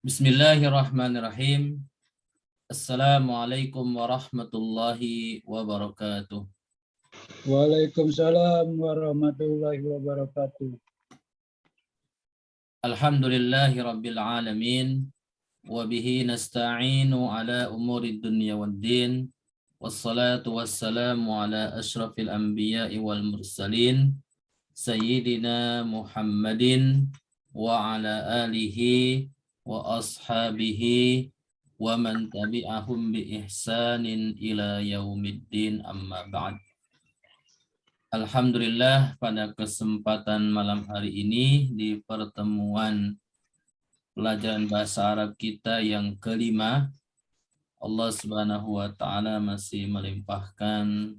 Bismillahirrahmanirrahim. Assalamualaikum warahmatullahi wabarakatuh. Waalaikumsalam warahmatullahi wabarakatuh. Alhamdulillahi rabbil alamin. Wabihi nasta'inu ala umuri dunya waddin. Wassalatu wassalamu ala ashrafil anbiya'i wal mursalin. Sayyidina Muhammadin wa ala alihi wa ashabihi wa man tabi'ahum bi ihsanin ila yaumiddin amma ba'd. Alhamdulillah pada kesempatan malam hari ini di pertemuan pelajaran bahasa Arab kita yang kelima, Allah Subhanahu wa taala masih melimpahkan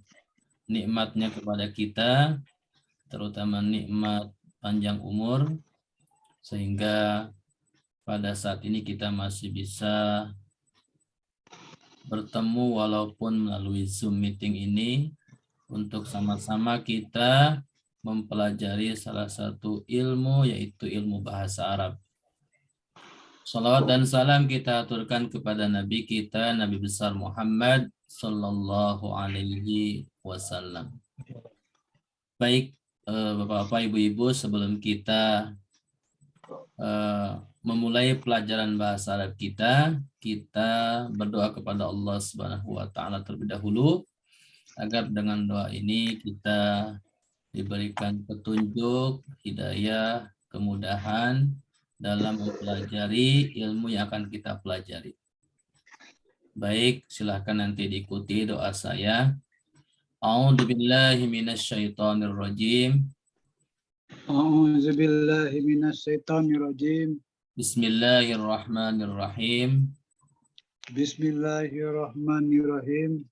nikmatnya kepada kita, terutama nikmat panjang umur, sehingga pada saat ini kita masih bisa bertemu walaupun melalui Zoom meeting ini untuk sama-sama kita mempelajari salah satu ilmu, yaitu ilmu bahasa Arab. Salawat dan salam kita aturkan kepada Nabi kita, Nabi besar Muhammad Sallallahu Alaihi Wasallam. Baik, Bapak-bapak, Ibu-ibu, sebelum kita memulai pelajaran bahasa Arab kita berdoa kepada Allah Subhanahu wa taala terlebih dahulu agar dengan doa ini kita diberikan petunjuk, hidayah, kemudahan dalam mempelajari ilmu yang akan kita pelajari. Baik, silahkan nanti diikuti doa saya. A'udzubillahi minasyaitonirrajim. A'udzubillahi minasyaitonirrajim. Bismillahirrahmanirrahim. Bismillahirrahmanirrahim.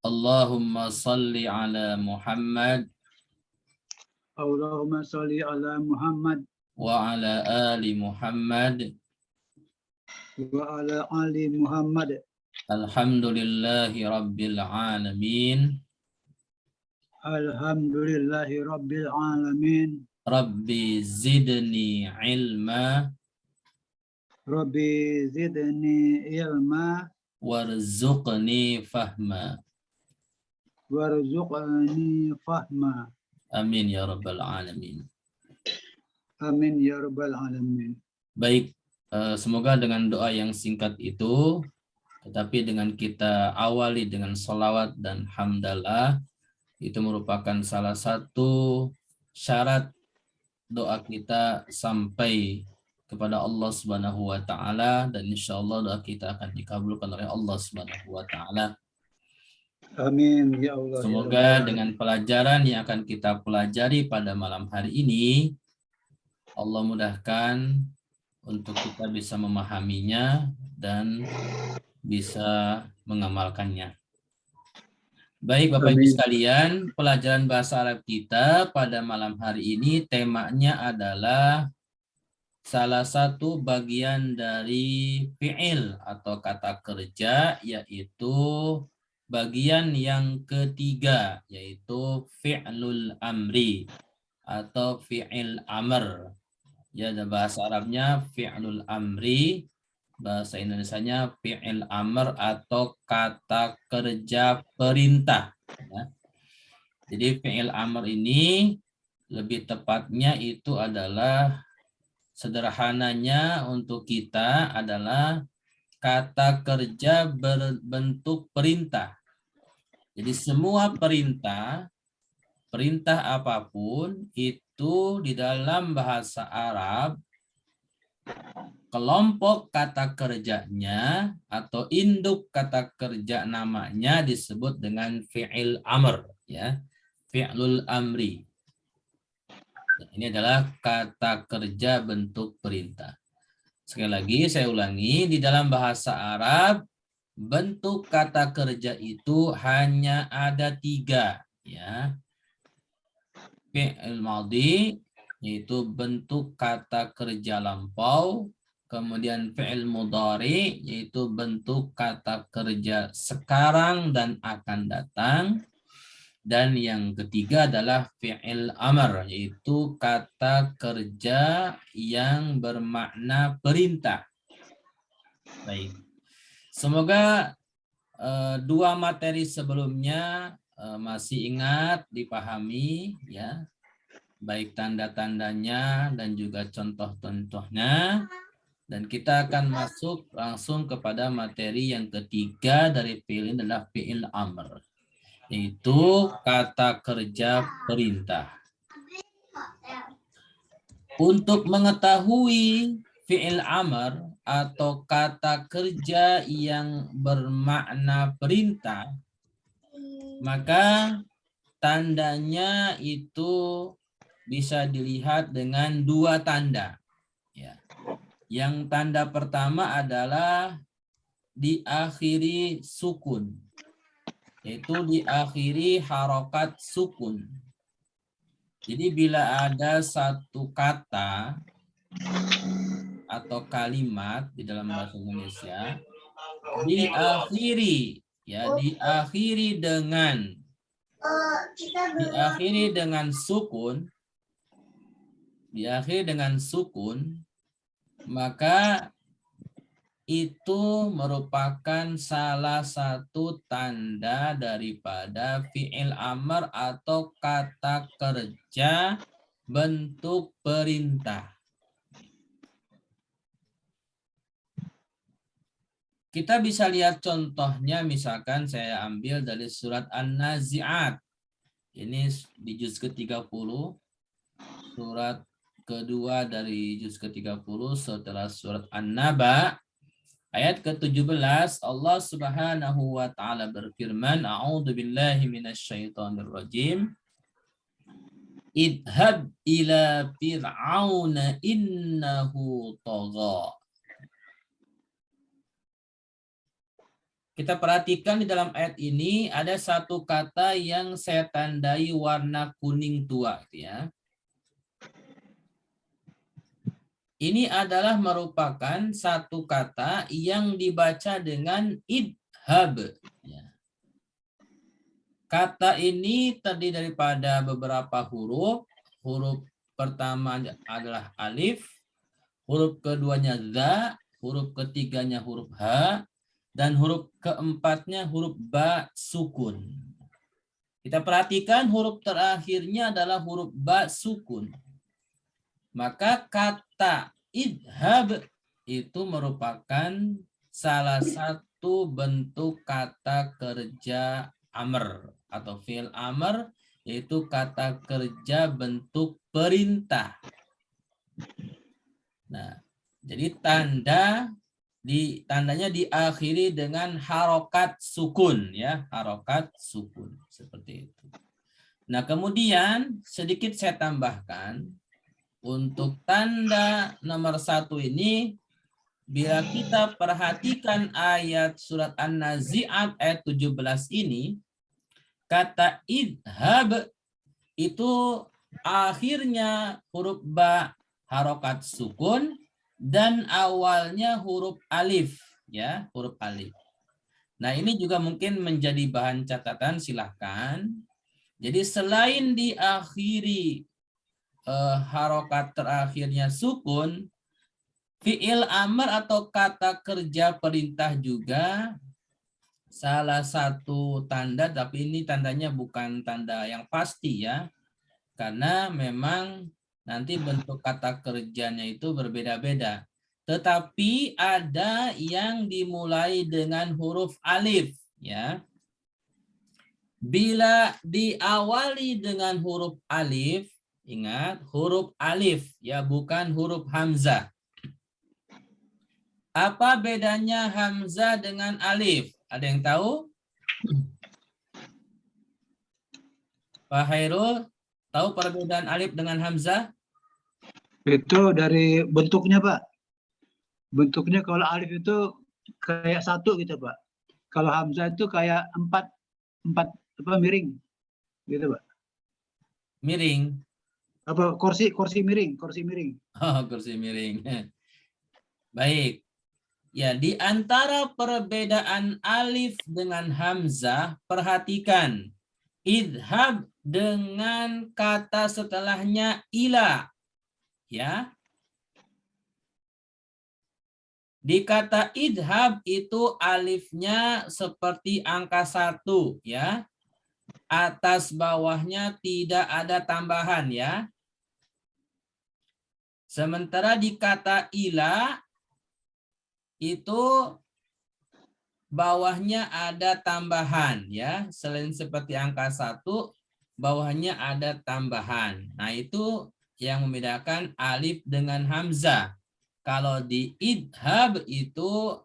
Allahumma salli ala Muhammad Allahumma salli ala Muhammad wa ala ali Muhammad. wa ala ali Muhammad. Alhamdulillahi rabbil alamin. Alhamdulillahi rabbil alamin. Rabbi zidni ilma Rabbi zidni ilma warzuqni fahma. warzuqni fahma. Amin ya rabbal alamin. Amin ya rabbal alamin. Baik, semoga dengan doa yang singkat itu, tetapi dengan kita awali dengan sholawat dan hamdalah, itu merupakan salah satu syarat doa kita sampai kepada Allah Subhanahu wa taala, dan insya Allah doa kita akan dikabulkan oleh Allah Subhanahu wa taala. Amin ya Allah. Semoga dengan pelajaran yang akan kita pelajari pada malam hari ini, Allah mudahkan untuk kita bisa memahaminya dan bisa mengamalkannya. Baik Bapak Ibu sekalian, pelajaran bahasa Arab kita pada malam hari ini temanya adalah salah satu bagian dari fi'il atau kata kerja, yaitu bagian yang ketiga, yaitu fi'lul amri atau fi'il amr. Ya, bahasa Arabnya fi'lul amri, bahasa Indonesianya fi'il amr atau kata kerja perintah. Ya. Jadi fi'il amr ini lebih tepatnya itu adalah, sederhananya untuk kita adalah kata kerja berbentuk perintah. Jadi semua perintah apapun itu di dalam bahasa Arab, kelompok kata kerjanya atau induk kata kerja namanya disebut dengan fi'il amr, ya, fi'lul amri. Ini adalah kata kerja bentuk perintah. Sekali lagi saya ulangi, di dalam bahasa Arab bentuk kata kerja itu hanya ada 3, ya. Fi'il madhi, yaitu bentuk kata kerja lampau, kemudian fi'il mudhari, yaitu bentuk kata kerja sekarang dan akan datang, dan yang ketiga adalah fi'il amr, yaitu kata kerja yang bermakna perintah. Baik. Semoga dua materi sebelumnya masih ingat, dipahami ya. Baik tanda-tandanya dan juga contoh-contohnya. Dan kita akan masuk langsung kepada materi yang ketiga dari fi'il ini adalah fi'il amr. Yaitu kata kerja perintah. Untuk mengetahui fi'il amr atau kata kerja yang bermakna perintah, maka tandanya itu bisa dilihat dengan dua tanda. Ya. Yang tanda pertama adalah diakhiri sukun, yaitu diakhiri harokat sukun. Jadi bila ada satu kata atau kalimat di dalam bahasa Indonesia diakhiri dengan sukun, maka itu merupakan salah satu tanda daripada fi'il amr atau kata kerja bentuk perintah. Kita bisa lihat contohnya, misalkan saya ambil dari surat An-Nazi'at. Ini di juz ke-30, surat kedua dari juz ke-30 setelah surat An-Naba. Ayat ke-17, Allah Subhanahu wa taala berfirman, A'udzu billahi minasyaitonir rajim. Idhab ila fir'auna innahu tagha. Kita perhatikan di dalam ayat ini ada satu kata yang saya tandai warna kuning tua, ya. Ini adalah merupakan satu kata yang dibaca dengan idhab. Ya. Kata ini terdiri daripada beberapa huruf. Huruf pertama adalah alif, huruf keduanya za, huruf ketiganya huruf ha, dan huruf keempatnya huruf ba sukun. Kita perhatikan huruf terakhirnya adalah huruf ba sukun. Maka kata idhab itu merupakan salah satu bentuk kata kerja amr atau fi'il amr, yaitu kata kerja bentuk perintah. Nah, jadi tandanya diakhiri dengan harokat sukun, ya, harokat sukun seperti itu. Nah, kemudian sedikit saya tambahkan. Untuk tanda nomor 1 ini, bila kita perhatikan ayat surat An-Nazi'at ayat 17 ini, kata idhab itu akhirnya huruf ba harokat sukun dan awalnya huruf alif, ya, huruf alif. Nah, ini juga mungkin menjadi bahan catatan, silahkan. Jadi selain diakhiri harokat terakhirnya sukun, fi'il amr atau kata kerja perintah juga salah satu tanda, tapi ini tandanya bukan tanda yang pasti, ya, karena memang nanti bentuk kata kerjanya itu berbeda-beda. Tetapi ada yang dimulai dengan huruf alif, ya. Bila diawali dengan huruf alif, ingat, huruf alif, ya, bukan huruf hamzah. Apa bedanya hamzah dengan alif? Ada yang tahu? Pak Hairul, tahu perbedaan alif dengan hamzah? Itu dari bentuknya, Pak. Bentuknya kalau alif itu kayak satu gitu, Pak. Kalau hamzah itu kayak empat miring, gitu, Pak. Miring. Apa kursi miring. Oh, kursi miring. Baik. Ya, di antara perbedaan alif dengan hamzah, perhatikan. Idhab dengan kata setelahnya ila. Ya. Di kata idhab itu alifnya seperti angka 1 ya. Atas bawahnya tidak ada tambahan ya. Sementara di kata ila itu bawahnya ada tambahan ya. Selain seperti angka 1, bawahnya ada tambahan. Nah, itu yang membedakan alif dengan hamzah. Kalau di idhab itu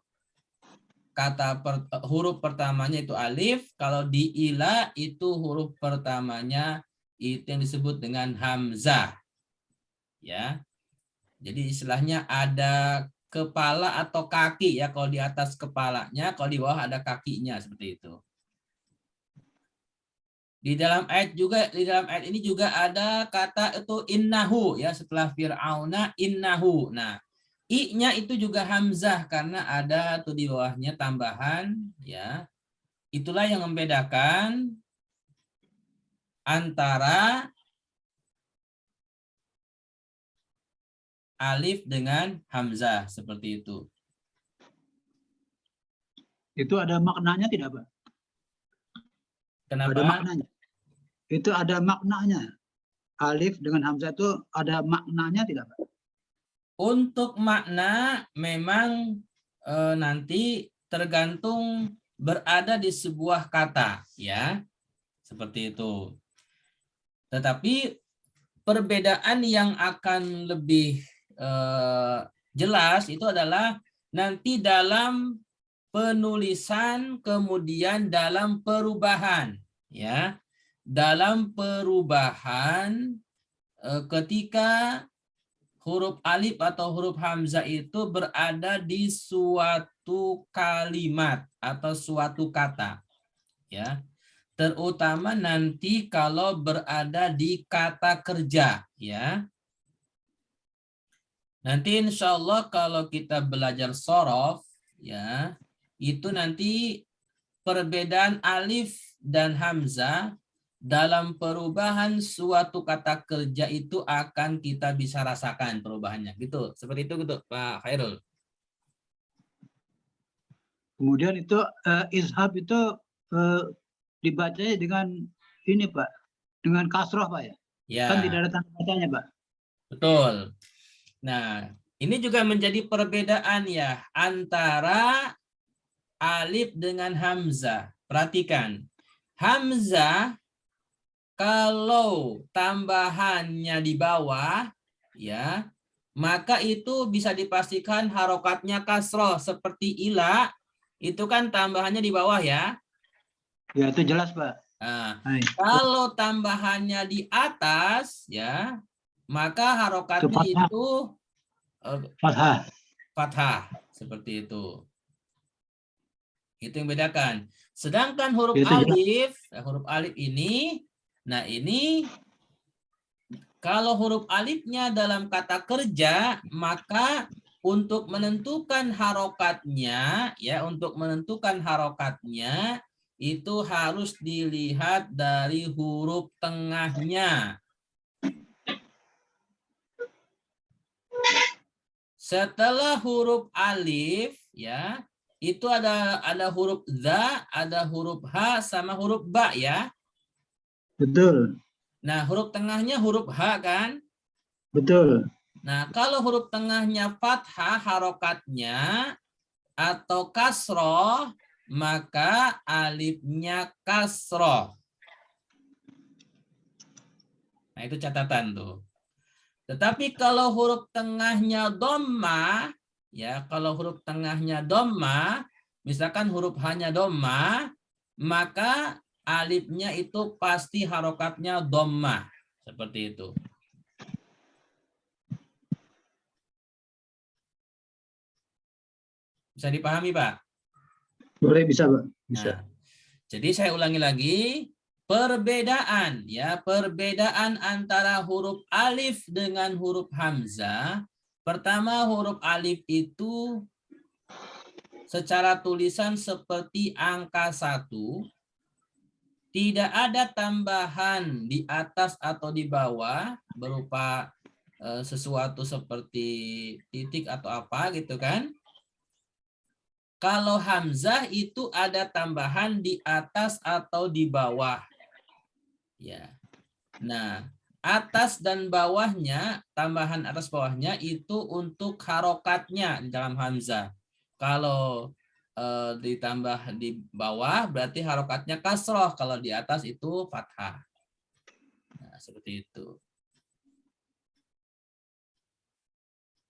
huruf pertamanya itu alif, kalau di ila itu huruf pertamanya itu yang disebut dengan hamzah. Ya. Jadi istilahnya ada kepala atau kaki ya, kalau di atas kepalanya, kalau di bawah ada kakinya seperti itu. Di dalam ayat ini juga ada kata itu innahu ya, setelah fir'auna innahu. Nah, i-nya itu juga hamzah karena ada tuh di bawahnya tambahan ya. Itulah yang membedakan antara alif dengan hamzah seperti itu. Itu ada maknanya tidak, Pak? Kenapa? Ada maknanya. Itu ada maknanya. Alif dengan hamzah itu ada maknanya tidak, Pak? Untuk makna memang nanti tergantung berada di sebuah kata ya. Seperti itu. Tetapi perbedaan yang akan lebih jelas itu adalah nanti dalam penulisan kemudian dalam perubahan ya. Dalam perubahan ketika huruf alif atau huruf hamzah itu berada di suatu kalimat atau suatu kata ya. Terutama nanti kalau berada di kata kerja ya. Nanti insya Allah kalau kita belajar sorof ya, itu nanti perbedaan alif dan hamzah dalam perubahan suatu kata kerja itu akan kita bisa rasakan perubahannya gitu. Seperti itu gitu Pak Khairul. Kemudian itu izhab itu dibacanya dengan ini, Pak, dengan kasroh, Pak ya. Ya. Kan tidak ada tanda bacanya, Pak. Betul. Nah, ini juga menjadi perbedaan ya antara alif dengan hamzah. Perhatikan. Hamzah kalau tambahannya di bawah ya, maka itu bisa dipastikan harokatnya kasroh seperti ila, itu kan tambahannya di bawah ya. Ya, itu jelas, Pak. Nah, kalau tambahannya di atas ya, maka harokatnya itu fathah. Fathah seperti itu. Itu yang bedakan. Sedangkan huruf alif ini, nah ini kalau huruf alifnya dalam kata kerja, maka untuk menentukan harokatnya, ya untuk menentukan harokatnya itu harus dilihat dari huruf tengahnya. Setelah huruf alif, ya itu ada huruf za, ada huruf ha, sama huruf ba ya. Betul. Nah, huruf tengahnya huruf H kan? Betul. Nah, kalau huruf tengahnya fathah harokatnya atau kasroh, maka alifnya kasroh. Nah, itu catatan tuh. Tetapi kalau huruf tengahnya dhammah, ya, kalau huruf tengahnya dhammah, misalkan huruf H-nya dhammah, maka alifnya itu pasti harokatnya dhammah. Seperti itu. Bisa dipahami, Pak? Boleh, bisa, Pak. Bisa. Nah, jadi saya ulangi lagi, perbedaan antara huruf alif dengan huruf hamzah. Pertama, huruf alif itu secara tulisan seperti angka 1, tidak ada tambahan di atas atau di bawah berupa sesuatu seperti titik atau apa gitu kan. Kalau hamzah itu ada tambahan di atas atau di bawah. Ya. Nah, atas dan bawahnya, tambahan atas bawahnya itu untuk harokatnya di dalam hamzah. Kalau ditambah di bawah berarti harokatnya kasroh. Kalau di atas itu fathah. Nah, seperti itu.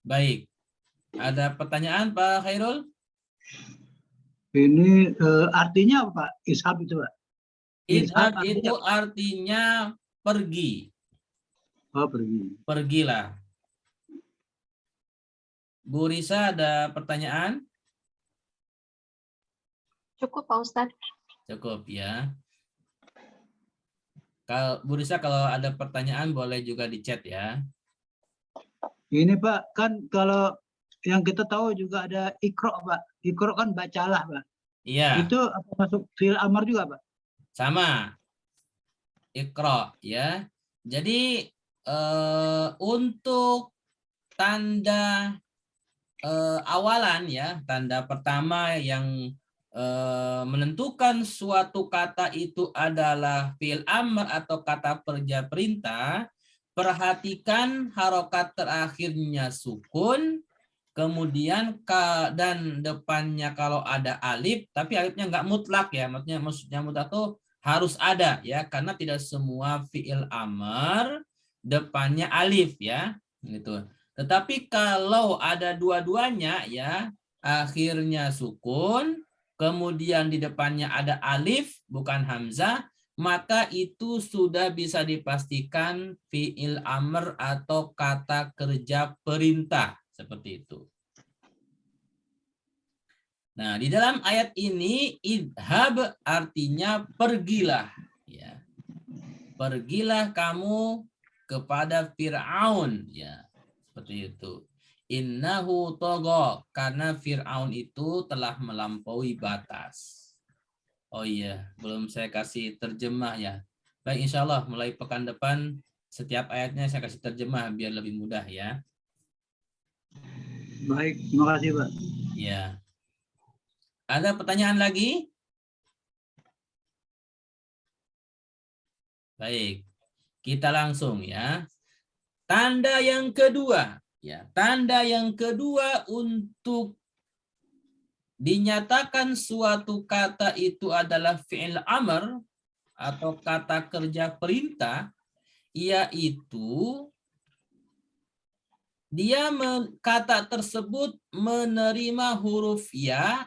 Baik. Ada pertanyaan Pak Khairul? Ini artinya apa Pak? Ishab itu Pak? Ishab Idhab artinya itu apa? artinya pergi. Oh, pergi. Pergilah. Bu Risa ada pertanyaan? Cukup Pak Ustadz. Cukup ya. Kalau Bu Risa kalau ada pertanyaan boleh juga di chat ya. Ini Pak, kan kalau yang kita tahu juga ada ikro Pak. Ikro kan bacalah Pak. Iya, Itu apa masuk fi'il amar juga Pak? sama. Iqra ya. Jadi untuk tanda awalan ya, tanda pertama yang menentukan suatu kata itu adalah fi'il amr atau kata kerja perintah, perhatikan harokat terakhirnya sukun, kemudian dan depannya kalau ada alif, tapi alifnya nggak mutlak ya, maksudnya mutlak tuh harus ada ya, karena tidak semua fi'il amr depannya alif ya, gitu. Tetapi kalau ada dua-duanya ya, akhirnya sukun, kemudian di depannya ada alif bukan hamzah, maka itu sudah bisa dipastikan fi'il amr atau kata kerja perintah seperti itu. Nah, di dalam ayat ini idhab artinya pergilah ya. Pergilah kamu kepada Fir'aun ya. Seperti itu. Innahu togo, karena Fir'aun itu telah melampaui batas. Oh iya, belum saya kasih terjemah ya. Baik, insya Allah mulai pekan depan setiap ayatnya saya kasih terjemah biar lebih mudah ya. Baik, terima kasih Pak. Ya. Ada pertanyaan lagi? Baik, kita langsung ya. Tanda yang kedua, ya, tanda yang kedua untuk dinyatakan suatu kata itu adalah fi'il amr atau kata kerja perintah, yaitu kata tersebut menerima huruf ya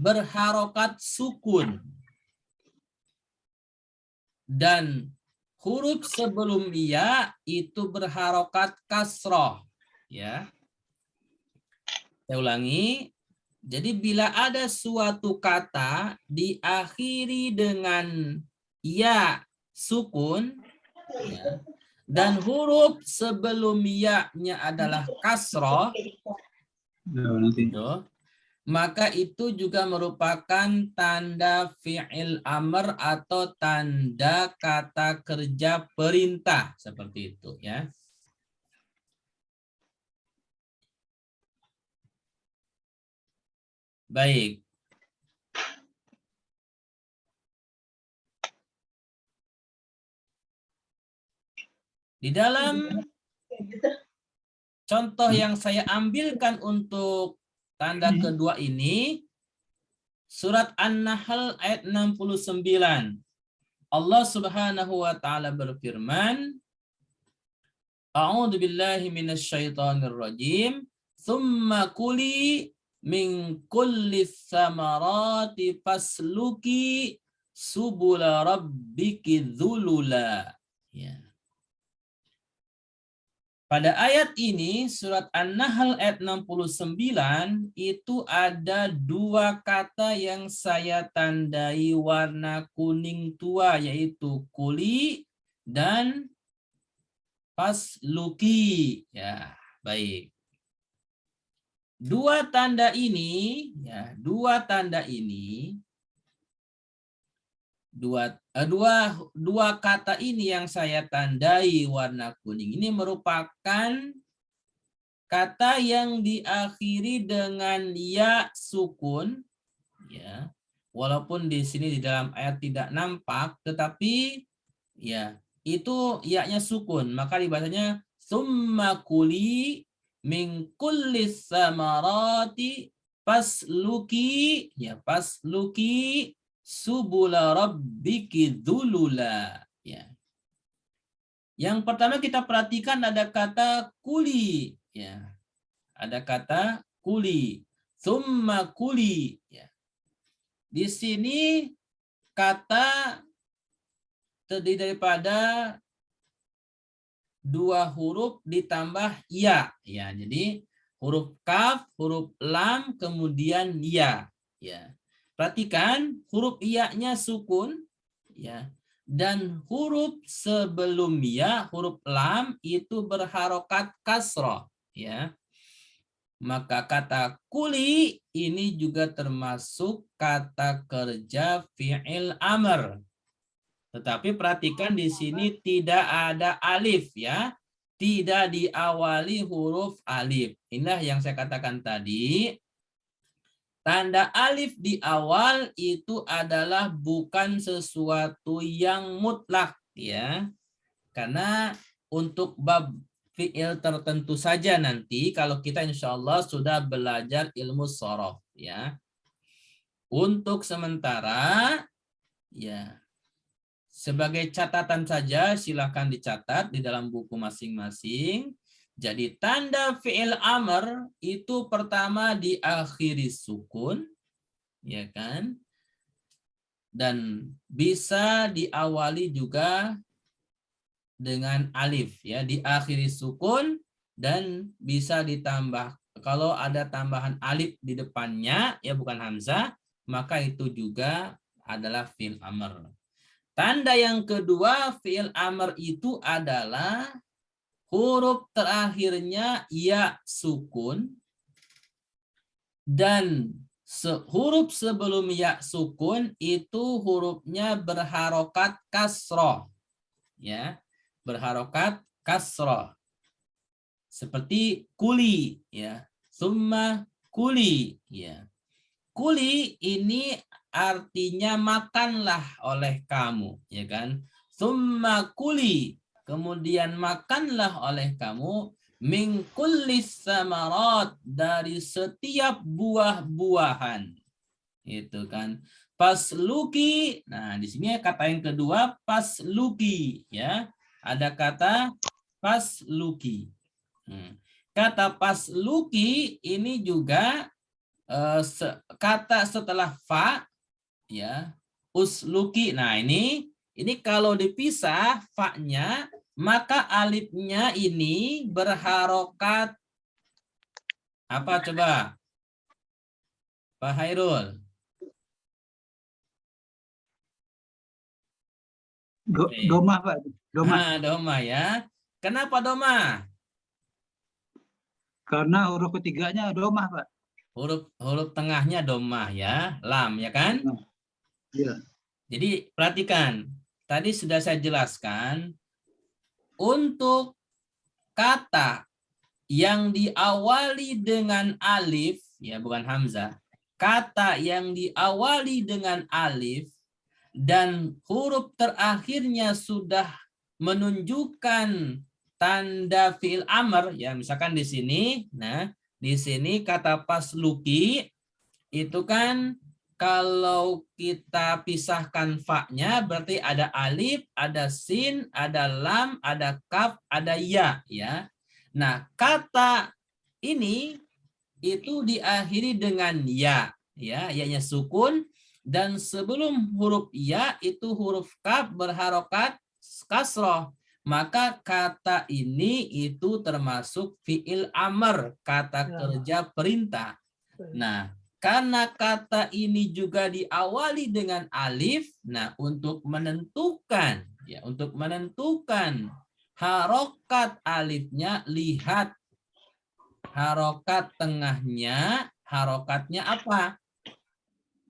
berharokat sukun dan huruf sebelum ya itu berharokat kasroh ya. Saya ulangi. Jadi bila ada suatu kata diakhiri dengan ya sukun ya, dan huruf sebelum ya-nya adalah kasroh, gitu, maka itu juga merupakan tanda fi'il amr atau tanda kata kerja perintah seperti itu ya. Baik. Di dalam contoh yang saya ambilkan untuk tanda kedua ini, surat An-Nahl ayat 69. Allah Subhanahu wa taala berfirman, A'udzu billahi minasyaitonir rajim, "Tsumma kuli min kulli tsamarati fasluki subula rabbiki dzulula." Ya. Pada ayat ini, surat An-Nahl ayat 69, itu ada dua kata yang saya tandai warna kuning tua, yaitu kuli dan fasluki. Ya, baik. Dua tanda ini, dua kata ini yang saya tandai warna kuning ini merupakan kata yang diakhiri dengan ya sukun, ya, walaupun di sini di dalam ayat tidak nampak, tetapi ya itu ya-nya sukun, maka dibacanya summa kuli min kulli samarati pasluki, ya pasluki subula rabbiki dzulula, ya. Yang pertama kita perhatikan ada kata kuli, ya. Ada kata kuli, summa kuli, ya. Di sini kata terdiri daripada dua huruf ditambah ya, ya. Jadi huruf kaf, huruf lam, kemudian ya, ya. Perhatikan huruf ya-nya sukun, ya. Dan huruf sebelum ya, huruf lam itu berharokat kasroh, ya. Maka kata kuli ini juga termasuk kata kerja fi'il amr. Tetapi perhatikan di sini tidak ada alif, ya. Tidak diawali huruf alif. Inilah yang saya katakan tadi. Tanda alif di awal itu adalah bukan sesuatu yang mutlak, ya. Karena untuk bab fi'il tertentu saja nanti kalau kita insya Allah sudah belajar ilmu shorof, ya. Untuk sementara, ya, sebagai catatan saja silakan dicatat di dalam buku masing-masing. Jadi tanda fi'il amr itu pertama diakhiri sukun, ya kan? Dan bisa diawali juga dengan alif, ya, diakhiri sukun dan bisa ditambah, kalau ada tambahan alif di depannya, ya bukan hamzah, maka itu juga adalah fi'il amr. Tanda yang kedua fi'il amr itu adalah huruf terakhirnya ya sukun dan huruf sebelum ya sukun itu hurufnya berharokat kasroh, ya, berharokat kasroh seperti kuli, ya, summa kuli, ya. Kuli ini artinya makanlah oleh kamu, ya kan? Summa kuli, kemudian makanlah oleh kamu min kullis samarat, dari setiap buah-buahan. Itu kan. Pasluki. Nah, di sini kata yang kedua pasluki, ya. Ada kata pasluki. Kata pasluki ini juga kata setelah fa, ya, usluki. Nah, ini kalau dipisah fa-nya, maka alifnya ini berharokat apa coba? Pak Hairul. Domah, Pak. Domah. Doma, ya. Kenapa doma? Karena huruf ketiganya domah, Pak. Huruf tengahnya domah, ya, lam, ya kan? Ya. Jadi perhatikan, tadi sudah saya jelaskan untuk kata yang diawali dengan alif, ya bukan hamzah, kata yang diawali dengan alif dan huruf terakhirnya sudah menunjukkan tanda fi'il amr, ya misalkan di sini, nah di sini kata pasluki itu kan kalau kita pisahkan fa-nya berarti ada alif, ada sin, ada lam, ada kaf, ada ya, ya. Nah, kata ini itu diakhiri dengan ya, ya, ya-nya sukun, dan sebelum huruf ya itu huruf kaf berharokat kasroh. Maka kata ini itu termasuk fi'il amr, kata kerja perintah. Nah, karena kata ini juga diawali dengan alif, nah untuk menentukan, ya, untuk menentukan harokat alifnya, lihat harokat tengahnya, harokatnya apa?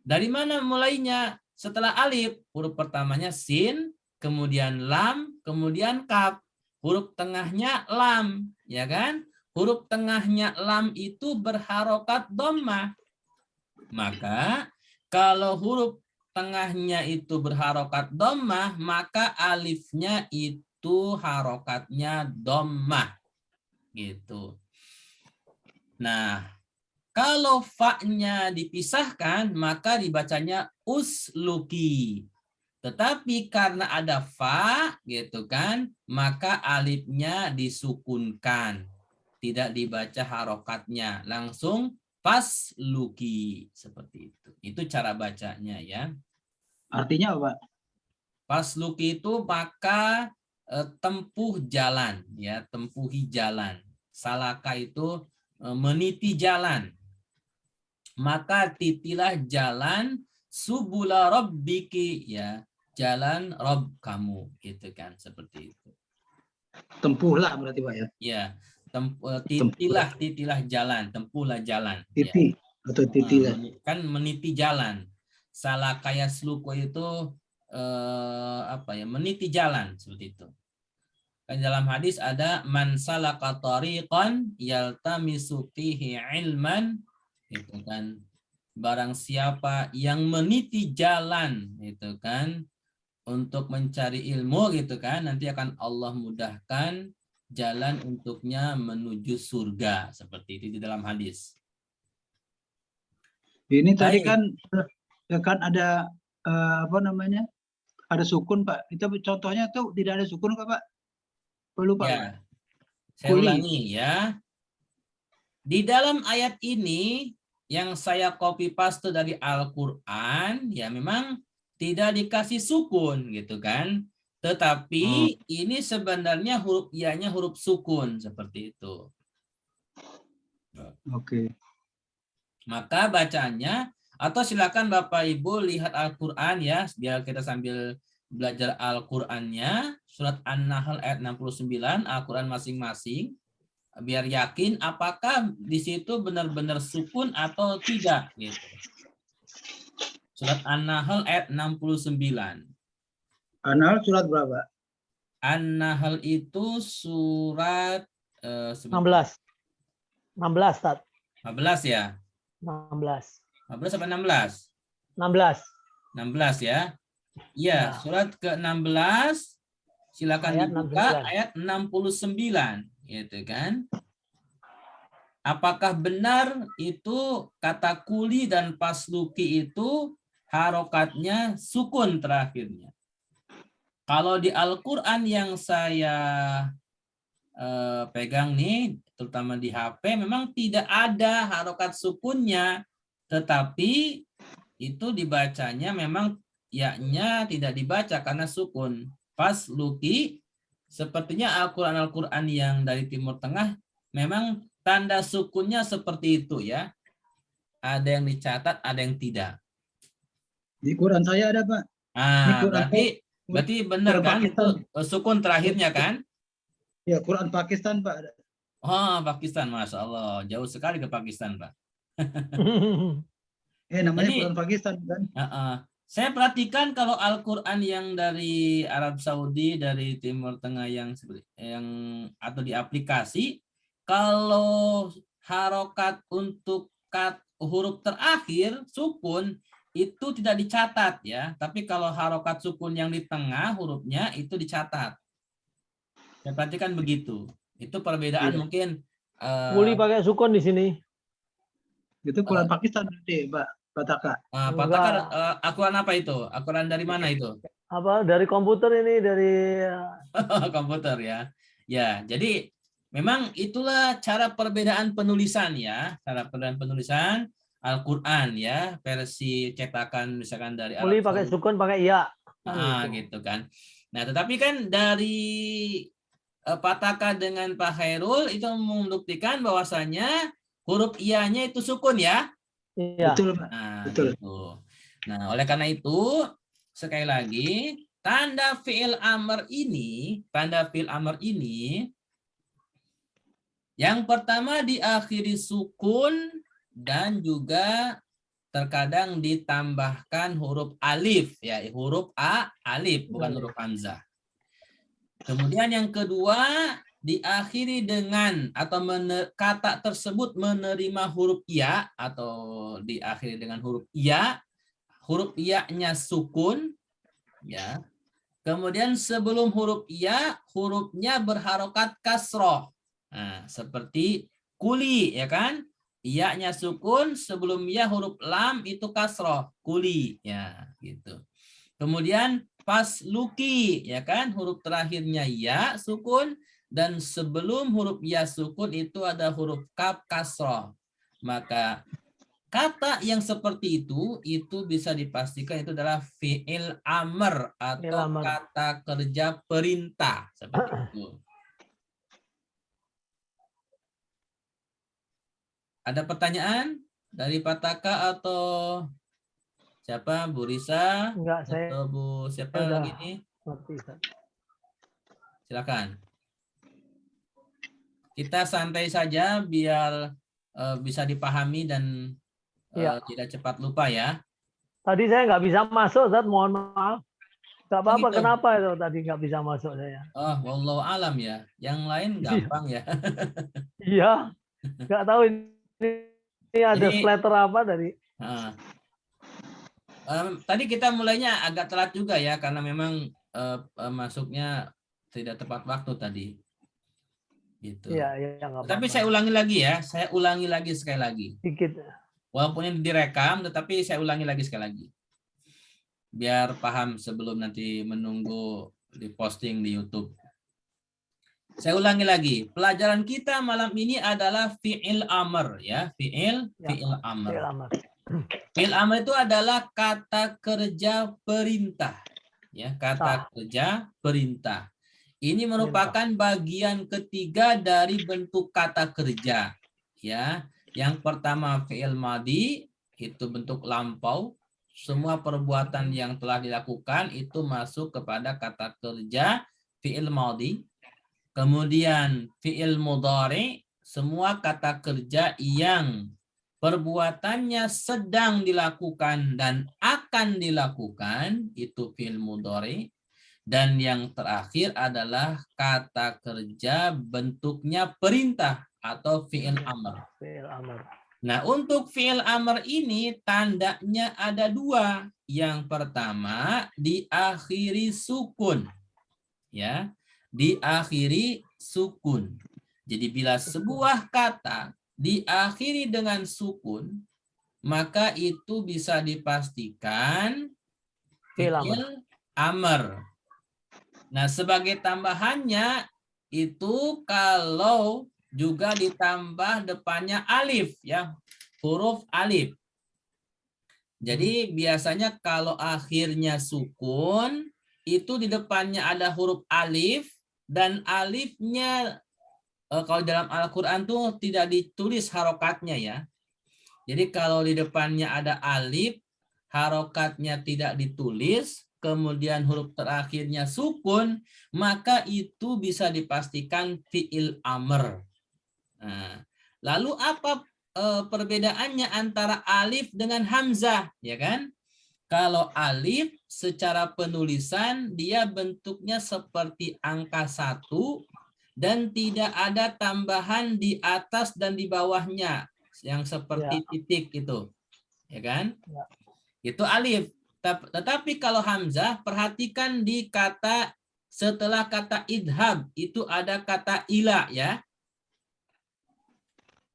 Dari mana mulainya? Setelah alif, huruf pertamanya sin, kemudian lam, kemudian kaf. Huruf tengahnya lam, ya kan? huruf tengahnya lam itu berharokat dhammah. Maka kalau huruf tengahnya itu berharokat dhammah, maka alifnya itu harokatnya dhammah. Gitu. Nah, kalau fa-nya dipisahkan, maka dibacanya usluki. Tetapi karena ada fa, gitu kan, maka alifnya disukunkan. Tidak dibaca harokatnya, langsung fasluki. Seperti itu. Itu cara bacanya ya. Artinya apa? Fasluki itu maka tempuh jalan, ya, tempuhi jalan. Salaka itu meniti jalan. Maka titilah jalan subula rabbiki, ya, jalan Rob kamu, gitu kan, seperti itu. Tempuhlah berarti Pak ya. Ya, Tempuh. titilah jalan, tempuhlah jalan. Ya. Titi atau titilah. Kan meniti jalan. Salaka yasluku itu apa ya, meniti jalan, seperti itu. Kan dalam hadis ada man salaka tariqan yaltamisu fihi ilman, itu kan, barang siapa yang meniti jalan, itu kan, untuk mencari ilmu, gitu kan, nanti akan Allah mudahkan jalan untuknya menuju surga, seperti itu di dalam hadis. Ini tadi Baik. kan ada apa namanya? Ada sukun Pak. Itu contohnya tuh tidak ada sukun Pak. Lupa Pak. Ya, saya Kuli. ulangi ya. Di dalam ayat ini yang saya copy paste dari Al-Qur'an, ya memang tidak dikasih sukun, gitu kan. Tetapi ini sebenarnya huruf i-nya huruf sukun, seperti itu. Oke. Maka bacanya, atau silakan Bapak Ibu lihat Al-Qur'an ya, biar kita sambil belajar Al-Qur'annya, surat An-Nahl ayat 69, Al-Qur'an masing-masing, biar yakin apakah di situ benar-benar sukun atau tidak, gitu. Surat An-Nahl ayat 69. An-Nahl surat berapa? An-Nahl itu surat 16. 16, Tat. 15 ya? 16. 15 sampai 16? 16. 16 ya? Iya, Ya. surat ke-16, silakan Ayat dibuka 69. ayat 69, gitu kan? Apakah benar itu kata kuli dan pasluki itu harokatnya sukun terakhirnya? Kalau di Al-Qur'an yang saya pegang nih, terutama di HP, memang tidak ada harokat sukunnya, tetapi itu dibacanya memang ya-nya tidak dibaca karena sukun. Fasluki, sepertinya Al-Qur'an yang dari Timur Tengah memang tanda sukunnya seperti itu ya. Ada yang dicatat, ada yang tidak. Di Quran saya ada Pak. Di Quran Berarti benar Quran kan Pakistan. itu sukun terakhirnya kan? Ya Quran Pakistan Pak ada. Oh, Pakistan, Masya Allah. Jauh sekali ke Pakistan, Pak. Namanya Jadi, Quran Pakistan kan. saya perhatikan kalau Al-Qur'an yang dari Arab Saudi, dari Timur Tengah yang atau di aplikasi, kalau harokat untuk huruf terakhir sukun itu tidak dicatat ya, tapi kalau harokat sukun yang di tengah hurufnya itu dicatat. Saya perhatikan begitu. Itu perbedaan mungkin. Kuli pakai sukun di sini. Itu Quran Pakistan berarti Pak Pataka. Pak Takar, Al-Qur'an apa itu? Al-Qur'an dari mana itu? Apa dari komputer ini, dari komputer ya. Ya, jadi memang itulah cara perbedaan penulisan ya, cara perbedaan penulisan Al-Qur'an ya, versi cetakan misalkan dari Kuli Arab pakai Saudi. sukun, pakai iya. Gitu kan. Nah, tetapi kan dari Pataka dengan Pak Khairul itu membuktikan bahwasanya huruf iya-nya itu sukun ya. Iya. Betul Pak. Nah, Betul. gitu. Nah, oleh karena itu sekali lagi tanda fi'il amr ini yang pertama diakhiri sukun dan juga terkadang ditambahkan huruf alif ya, huruf alif bukan huruf hamzah. Kemudian yang kedua diakhiri dengan atau kata tersebut menerima huruf ya atau diakhiri dengan huruf ya-nya sukun, ya. Kemudian sebelum huruf ya, hurufnya berharokat kasroh. Nah, seperti kuli, ya kan? Ya-nya sukun, sebelum ya huruf lam itu kasroh, kuli, ya gitu. Kemudian pas luki, ya kan? Huruf terakhirnya ya sukun, dan sebelum huruf ya sukun itu ada huruf kaf kasroh. Maka kata yang seperti itu bisa dipastikan itu adalah fi'il amr Fi'il atau amr. kata kerja perintah, seperti itu. Ada pertanyaan dari Pak Taka atau siapa? Bu Risa Enggak, saya atau Bu siapa udah lagi nih? ngerti, Ustaz. Silakan. Kita santai saja biar bisa dipahami dan Iya. tidak cepat lupa ya. Tadi saya nggak bisa masuk, Ustaz. Mohon maaf. Nggak Oh apa-apa. gitu. Kenapa itu tadi nggak bisa masuk saya? Oh, wallahu alam ya. Yang lain Iya. gampang ya. Iya. Nggak tahu ini ada Jadi, splatter apa dari. tadi kita mulainya agak telat juga ya karena memang masuknya tidak tepat waktu tadi. Gitu. Iya, iya, nggak Tapi apa-apa. saya ulangi lagi ya. Saya ulangi lagi sekali lagi. Dikit. Walaupun ini direkam, tetapi saya ulangi lagi sekali lagi. Biar paham sebelum nanti menunggu diposting di YouTube. Saya ulangi lagi. Pelajaran kita malam ini adalah fi'il amr ya, fi'il amr. Fi'il amr. Fi'il amr itu adalah kata kerja perintah. Ya, kata kerja perintah. Ini merupakan bagian ketiga dari bentuk kata kerja. Ya, yang pertama fi'il madhi itu bentuk lampau. Semua perbuatan yang telah dilakukan itu masuk kepada kata kerja fi'il madhi. Kemudian fi'il mudhari, semua kata kerja yang perbuatannya sedang dilakukan dan akan dilakukan itu fi'il mudhari. Dan yang terakhir adalah kata kerja bentuknya perintah atau fi'il amr. Fi'il amr. Nah, untuk fi'il amr ini tandanya ada dua. Yang pertama diakhiri sukun. Ya, diakhiri sukun. Jadi bila sebuah kata diakhiri dengan sukun, maka itu bisa dipastikan fi'il amr. Nah, sebagai tambahannya itu kalau juga ditambah depannya alif ya, huruf alif. Jadi biasanya kalau akhirnya sukun itu di depannya ada huruf alif dan alifnya kalau dalam Al-Qur'an tuh tidak ditulis harokatnya ya. Jadi kalau di depannya ada alif, harokatnya tidak ditulis, kemudian huruf terakhirnya sukun, maka itu bisa dipastikan fi'il amr. Nah, lalu apa perbedaannya antara alif dengan hamzah, ya kan? Kalau alif secara penulisan dia bentuknya seperti angka 1 dan tidak ada tambahan di atas dan di bawahnya yang seperti titik itu, ya kan? Itu alif. Tetapi kalau hamzah, perhatikan di kata setelah kata idhab itu ada kata ila ya.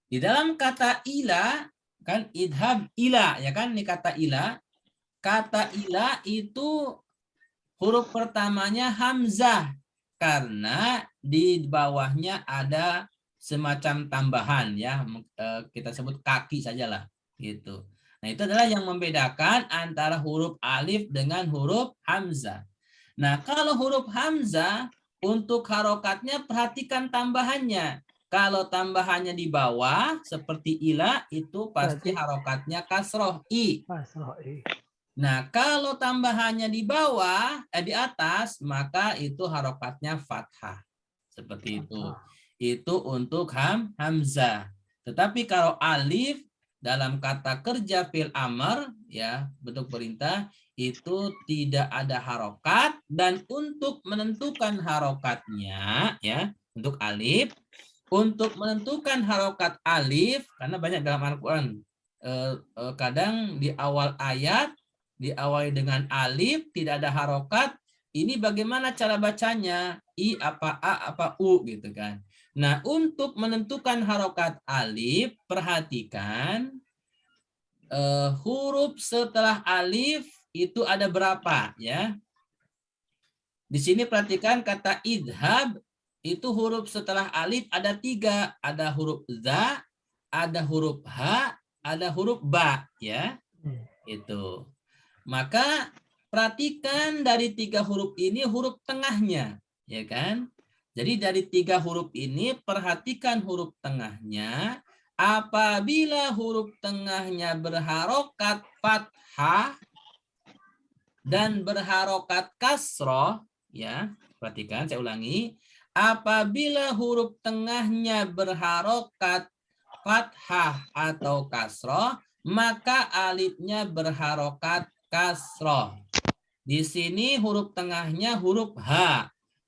Di dalam kata ila kan idhab ila ya kan, ini kata ila. Kata ila itu huruf pertamanya hamzah karena di bawahnya ada semacam tambahan ya, kita sebut kaki sajalah gitu. Nah, itu adalah yang membedakan antara huruf alif dengan huruf hamzah. Nah, kalau huruf hamzah untuk harokatnya perhatikan tambahannya. Kalau tambahannya di bawah seperti ila itu pasti harokatnya kasroh i. Nah, kalau tambahannya di bawah di atas maka itu harokatnya fathah. Seperti itu. Itu untuk hamzah. Tetapi kalau alif dalam kata kerja fi'il amr ya, bentuk perintah itu tidak ada harokat, dan untuk menentukan harokatnya ya, Untuk alif, untuk menentukan harokat alif, karena banyak dalam Al-Quran, kadang di awal ayat, diawali dengan alif, tidak ada harokat, ini bagaimana cara bacanya? I apa A apa U gitu kan. Nah, untuk menentukan harokat alif, perhatikan huruf setelah alif itu ada berapa ya. Di sini perhatikan kata idhab, itu huruf setelah alif ada 3. Ada huruf za, ada huruf ha, ada huruf ba ya. Itu. Maka perhatikan dari 3 huruf ini huruf tengahnya, ya kan? Jadi dari 3 huruf ini perhatikan huruf tengahnya. Apabila huruf tengahnya berharokat fathah dan berharokat kasroh, ya, perhatikan saya ulangi. Apabila huruf tengahnya berharokat fathah atau kasroh, maka alifnya berharokat kasroh. Di sini huruf tengahnya huruf H.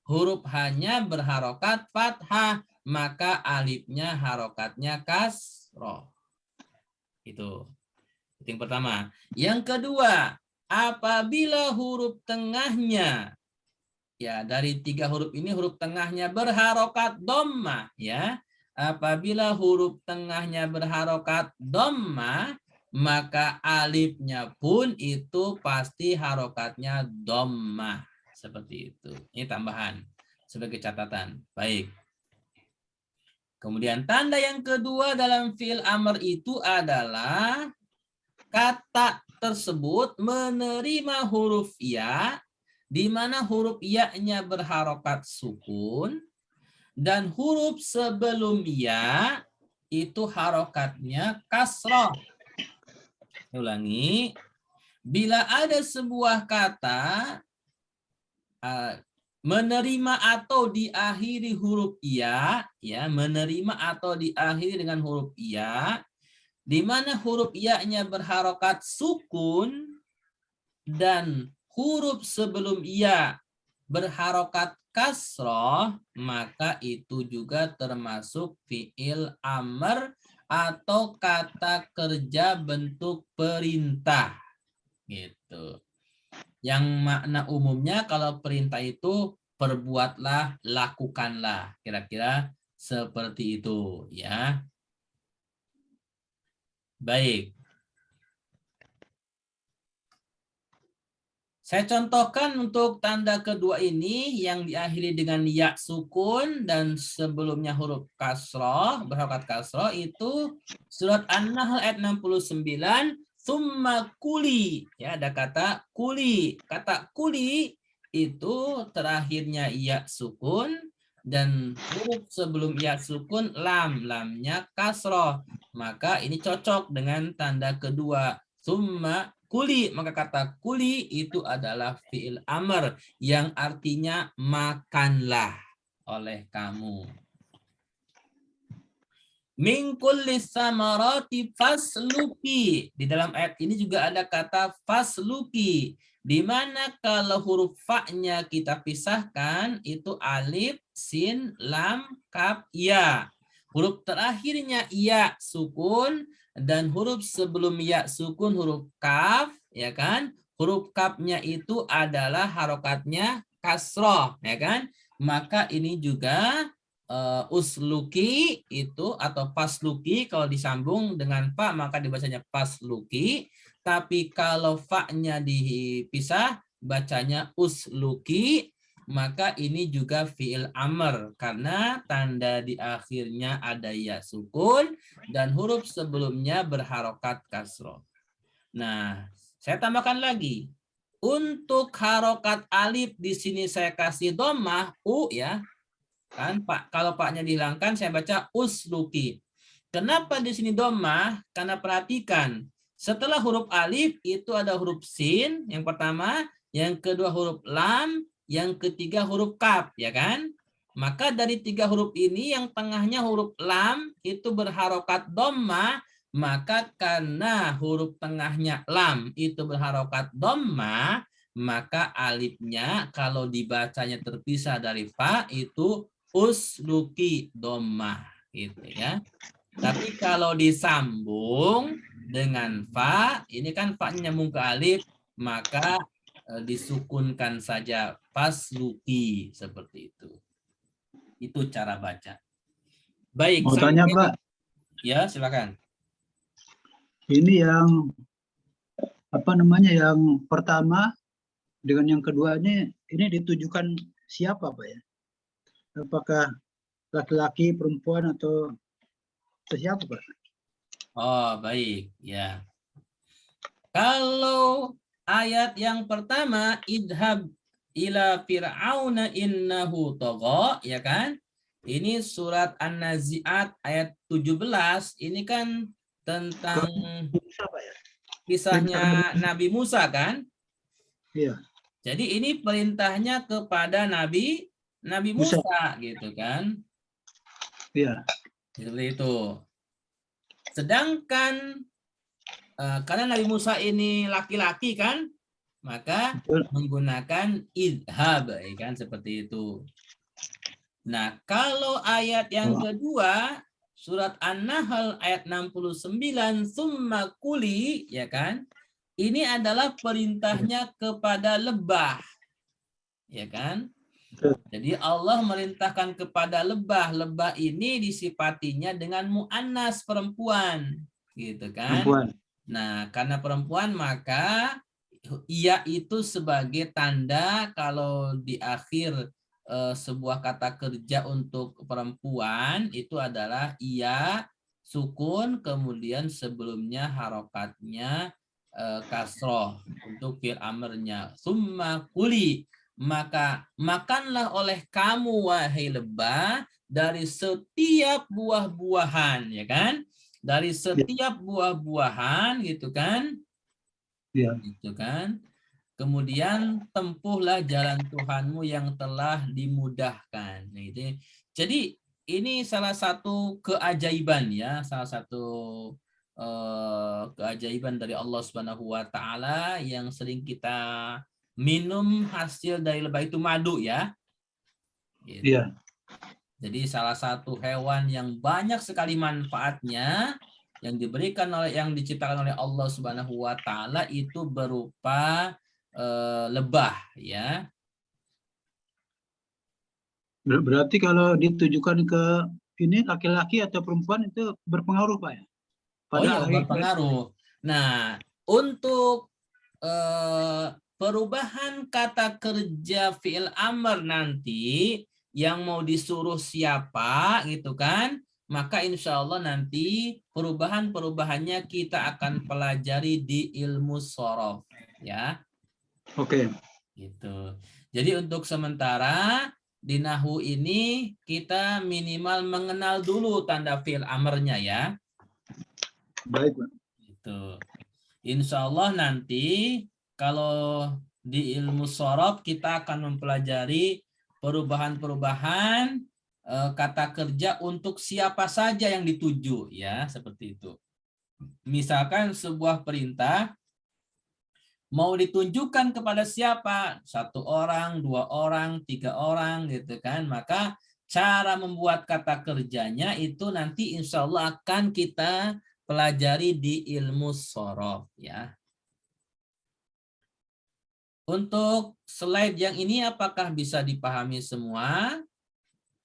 Huruf H-nya berharokat fathah, maka alifnya harokatnya kasroh. Itu yang pertama. Yang kedua, apabila huruf tengahnya, ya dari 3 huruf ini huruf tengahnya berharokat dhammah, ya. Apabila huruf tengahnya berharokat dhammah, maka alifnya pun itu pasti harokatnya dhammah. Seperti itu. Ini tambahan sebagai catatan. Baik. Kemudian tanda yang kedua dalam fi'il amr itu adalah kata tersebut menerima huruf ya, di mana huruf ya-nya berharokat sukun, dan huruf sebelum ya itu harokatnya kasroh. Ulangi, bila ada sebuah kata menerima atau diakhiri huruf ya, menerima atau diakhiri dengan huruf ya, di mana huruf ya-nya berharokat sukun dan huruf sebelum ya berharokat kasroh, maka itu juga termasuk fi'il amr atau kata kerja bentuk perintah. Gitu. Yang makna umumnya kalau perintah itu perbuatlah, lakukanlah. Kira-kira seperti itu ya. Baik. Saya contohkan untuk tanda kedua ini yang diakhiri dengan ya sukun dan sebelumnya huruf kasroh, berharokat kasroh itu surat An-Nahl ayat 69, summa kuli. Ya, ada kata kuli. Kata kuli itu terakhirnya ya sukun dan huruf sebelum ya sukun lam, lamnya kasroh. Maka ini cocok dengan tanda kedua, summa kuli. Maka kata kuli itu adalah fi'il amr yang artinya makanlah oleh kamu. Min kulli samarati fasluki. Di dalam ayat ini juga ada kata fasluki, di mana kalau huruf fa-nya kita pisahkan itu alif, sin, lam, kaf, ya. Huruf terakhirnya ya sukun dan huruf sebelum ya sukun huruf kaf, ya kan? Huruf kafnya itu adalah harokatnya kasroh, ya kan? Maka ini juga usluki itu atau pasluki, kalau disambung dengan fa maka dibacanya pasluki, tapi kalau fa-nya dipisah bacanya usluki, maka ini juga fi'il amr karena tanda di akhirnya ada ya sukun dan huruf sebelumnya berharokat kasroh. Nah, saya tambahkan lagi. Untuk harokat alif di sini saya kasih dhammah u ya. Kan Pak, kalau Pak-nya dihilangkan saya baca usluki. Kenapa di sini dhammah? Karena perhatikan, setelah huruf alif itu ada huruf sin yang pertama, yang kedua huruf lam, yang ketiga huruf kaf, ya kan? Maka dari 3 huruf ini yang tengahnya huruf lam itu berharokat dhammah, maka karena huruf tengahnya lam itu berharokat dhammah, maka alifnya kalau dibacanya terpisah dari fa itu usluki dhammah gitu ya. Tapi kalau disambung dengan fa, ini kan fa nyambung ke alif, maka disukunkan saja fasluki seperti itu. Itu cara baca. Baik, Mau tanya Pak, ya silakan. ini yang apa namanya yang pertama dengan yang keduanya ini ditujukan siapa Pak ya? Apakah laki-laki, perempuan atau siapa Pak? Oh, baik, ya. Kalau ayat yang pertama, idhab ila fir'auna innahu tagha, ya kan? Ini surat An-Nazi'at ayat 17, ini kan tentang Siapa ya? kisahnya Nabi Musa kan? Iya. Jadi ini perintahnya kepada Nabi Musa gitu kan? Iya. Seperti itu. Sedangkan karena Nabi Musa ini laki-laki kan, maka menggunakan idhab, ya kan, seperti itu. Nah, kalau ayat yang kedua, surat An-Nahl ayat 69, summa kuli, ya kan, ini adalah perintahnya kepada lebah, ya kan. Jadi Allah merintahkan kepada lebah. Lebah ini disifatinya dengan mu'annas, perempuan, gitu kan. Perempuan. Nah, karena perempuan maka ia itu sebagai tanda kalau di akhir sebuah kata kerja untuk perempuan itu adalah ia sukun, kemudian sebelumnya harokatnya kasroh untuk fi'il amrnya. Summa kuli, maka makanlah oleh kamu wahai lebah dari setiap buah-buahan, ya kan? Dari setiap buah-buahan gitu kan? Iya. Gitu kan? Kemudian tempuhlah jalan Tuhanmu yang telah dimudahkan. Gitu. Jadi ini salah satu keajaiban ya, salah satu keajaiban dari Allah Subhanahu wa taala yang sering kita minum hasil dari lebah itu madu ya. Gitu. Iya. Jadi salah satu hewan yang banyak sekali manfaatnya yang diberikan oleh yang diciptakan oleh Allah Subhanahu wa taala itu berupa lebah ya. Berarti kalau ditujukan ke ini laki-laki atau perempuan itu berpengaruh Pak ya? Oh iya, berpengaruh. Nah, untuk perubahan kata kerja fi'il amr nanti yang mau disuruh siapa gitu kan, maka insya Allah nanti perubahan-perubahannya kita akan pelajari di ilmu shorof ya. Oke. Gitu. Jadi untuk sementara di Nahwu ini kita minimal mengenal dulu tanda fi'il amrnya ya. Baik Pak. Gitu. Insya Allah nanti kalau di ilmu shorof kita akan mempelajari perubahan-perubahan kata kerja untuk siapa saja yang dituju ya, seperti itu. Misalkan sebuah perintah mau ditunjukkan kepada siapa, 1 orang, 2 orang, 3 orang gitu kan, maka cara membuat kata kerjanya itu nanti insya Allah akan kita pelajari di ilmu shorof ya. Untuk slide yang ini apakah bisa dipahami semua?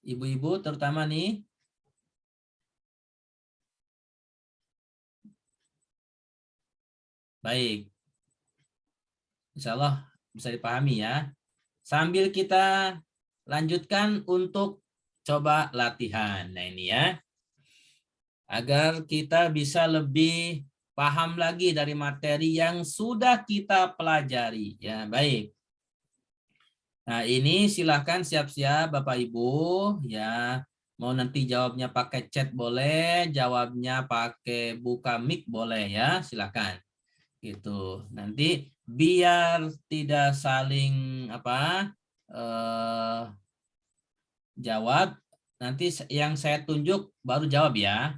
Ibu-ibu terutama nih. Baik. Insya Allah bisa dipahami ya. Sambil kita lanjutkan untuk coba latihan. Nah ini ya. Agar kita bisa lebih paham lagi dari materi yang sudah kita pelajari. Ya, baik. Nah, ini silahkan siap-siap Bapak Ibu ya. Mau nanti jawabnya pakai chat boleh, jawabnya pakai buka mic boleh ya, silakan. Gitu. Nanti biar tidak saling jawab, nanti yang saya tunjuk baru jawab ya.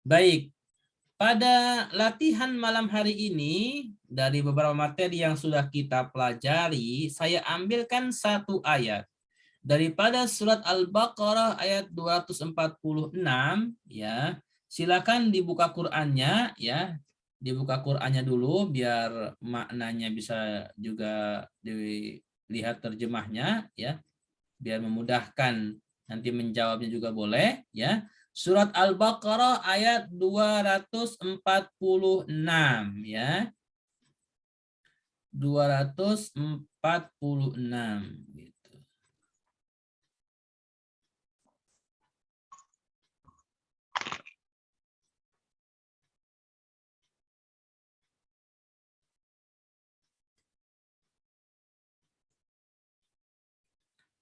Baik. Pada latihan malam hari ini, dari beberapa materi yang sudah kita pelajari, saya ambilkan satu ayat. Daripada surat Al-Baqarah ayat 246, ya. Silakan dibuka Qur'annya, ya. Dibuka Qur'annya dulu biar maknanya bisa juga dilihat terjemahnya, ya. Biar memudahkan nanti menjawabnya juga boleh, ya. Surat Al-Baqarah ayat 246, ya. 246 gitu.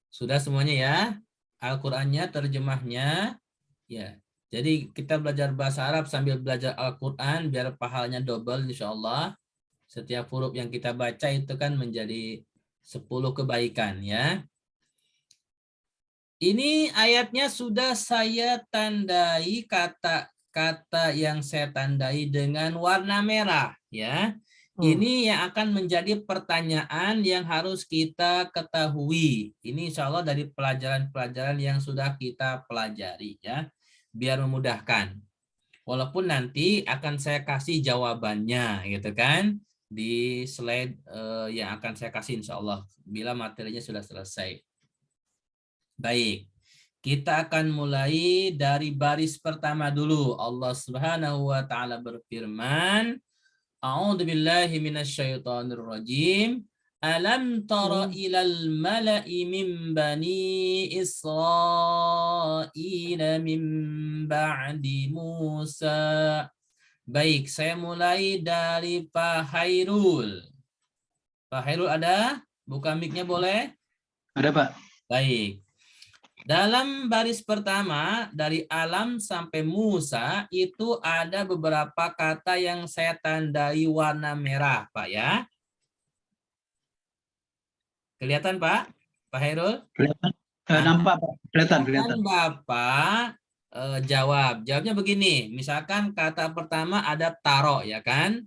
Sudah semuanya ya? Al-Qur'annya, terjemahnya, ya. Jadi kita belajar bahasa Arab sambil belajar Al-Qur'an biar pahalanya double insyaallah. Setiap huruf yang kita baca itu kan menjadi 10 kebaikan ya. Ini ayatnya sudah saya tandai kata-kata yang saya tandai dengan warna merah ya. Ini yang akan menjadi pertanyaan yang harus kita ketahui. Ini insya Allah dari pelajaran-pelajaran yang sudah kita pelajari ya. Biar memudahkan. Walaupun nanti akan saya kasih jawabannya gitu kan. Di slide yang akan saya kasih insya Allah. Bila materinya sudah selesai. Baik. Kita akan mulai dari baris pertama dulu. Allah Subhanahu wa taala berfirman, A'udzubillahi minasyaitonirrajim. Alam tara ilal mala'i min bani Israil min ba'di Musa. Baik, saya mulai dari Pak Hairul. Pak Hairul ada? Buka mic-nya boleh? Ada, Pak. Baik. Dalam baris pertama, dari alam sampai Musa, itu ada beberapa kata yang saya tandai warna merah, Pak ya. Kelihatan, Pak? Pak Hairul? Kelihatan. Nampak, Pak. Kelihatan. Bapak jawabnya begini. Misalkan kata pertama ada taro, ya kan?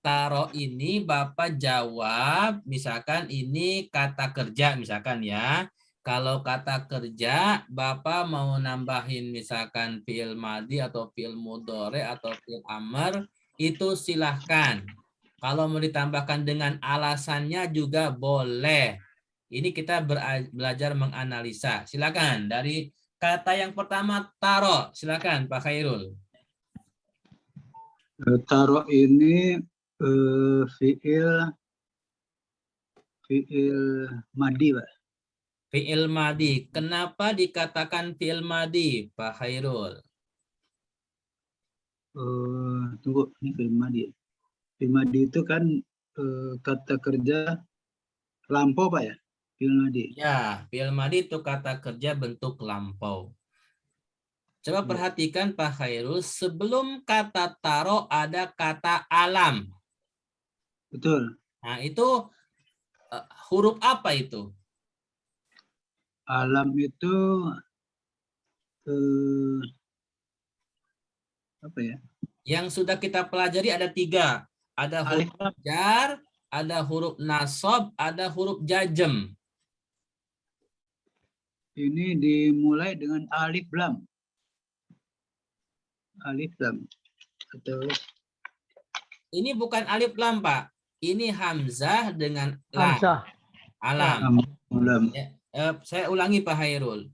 Taro ini Bapak jawab, misalkan ini kata kerja, misalkan ya. Kalau kata kerja, Bapak mau nambahin misalkan fi'il madhi atau fi'il mudhari atau fi'il amr, itu silahkan. Kalau mau ditambahkan dengan alasannya juga boleh. Ini kita belajar menganalisa. Silakan dari kata yang pertama taro. Silakan Pak Khairul. Taro ini fi'il madi, Pak. Fi'il madi. Kenapa dikatakan fi'il madi, Pak Khairul? Tunggu, ini fi'il madi. Fi'il madi itu kan kata kerja lampau, Pak ya? Fi'il madi. Ya, fi'il madi itu kata kerja bentuk lampau. Coba perhatikan Pak Khairul, sebelum kata taro ada kata alam. Betul. Nah, itu huruf apa itu? Alam itu apa ya? Yang sudah kita pelajari ada 3. Ada huruf jar, ada huruf nasab, ada huruf jazm. Ini dimulai dengan alif lam. Alif lam. Atau ini bukan alif lam, Pak. Ini hamzah dengan lam. Hamzah. Alam. lam. Saya ulangi Pak Hairul.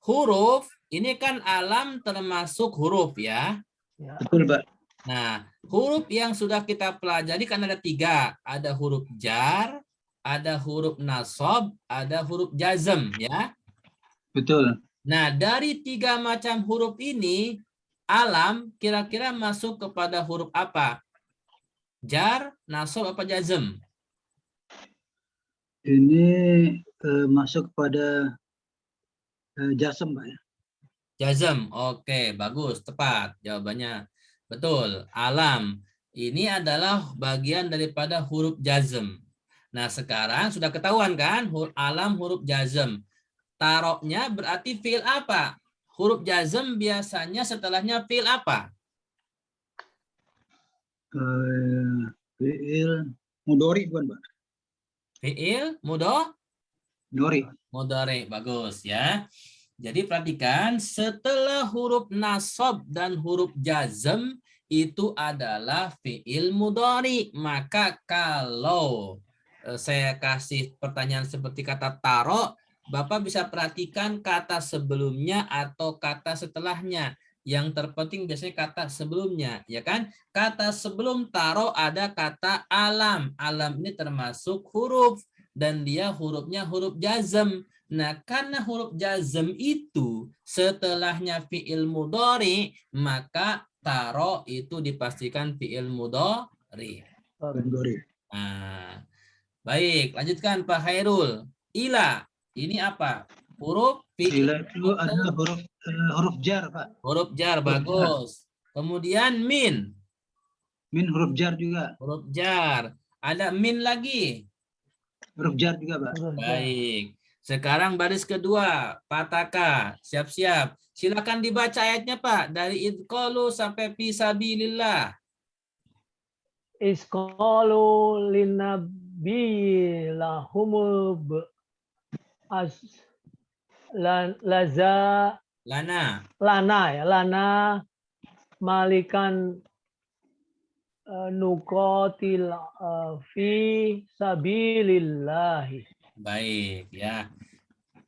Huruf ini kan alam termasuk huruf ya. Betul, Pak. Nah, huruf yang sudah kita pelajari kan ada 3. Ada huruf jar, ada huruf nasab, ada huruf jazm ya. Betul. Nah, dari 3 macam huruf ini, alam kira-kira masuk kepada huruf apa? Jar, nasab, apa jazm? Ini masuk pada jazm, Pak ya. Jazm, oke, bagus, tepat jawabannya. Betul, alam. Ini adalah bagian daripada huruf jazm. Nah, sekarang sudah ketahuan kan, alam huruf jazm. Taroknya berarti fi'il apa? Huruf jazm biasanya setelahnya fi'il apa? Fiil mudori bukan, Pak? Fiil Mudori. mudhari. Bagus ya. Jadi perhatikan setelah huruf nasab dan huruf jazm itu adalah fiil mudhari. Maka kalau saya kasih pertanyaan seperti kata taro, Bapak bisa perhatikan kata sebelumnya atau kata setelahnya. Yang terpenting biasanya kata sebelumnya, ya kan? Kata sebelum taro ada kata alam. Alam ini termasuk huruf dan dia hurufnya huruf jazm. Nah, karena huruf jazm itu setelahnya fiil mudhari, maka taro itu dipastikan fiil mudhari. Mudori. Nah, baik, lanjutkan Pak Hairul. Ila, ini apa? Huruf fiil Ila itu adalah huruf jar, Pak. huruf jar, Huruf jar. bagus. Kemudian min, Min huruf jar juga. huruf jar. Ada min lagi. Huruf jar juga, Pak. Baik. Sekarang baris kedua, Pak Taka, siap-siap. Silakan dibaca ayatnya, Pak, dari idqalu sampai fisabilillah. Isqalu linnabi lahumul as laza Lana. lana malikan nuqatil fi sabilillahi. Baik, ya.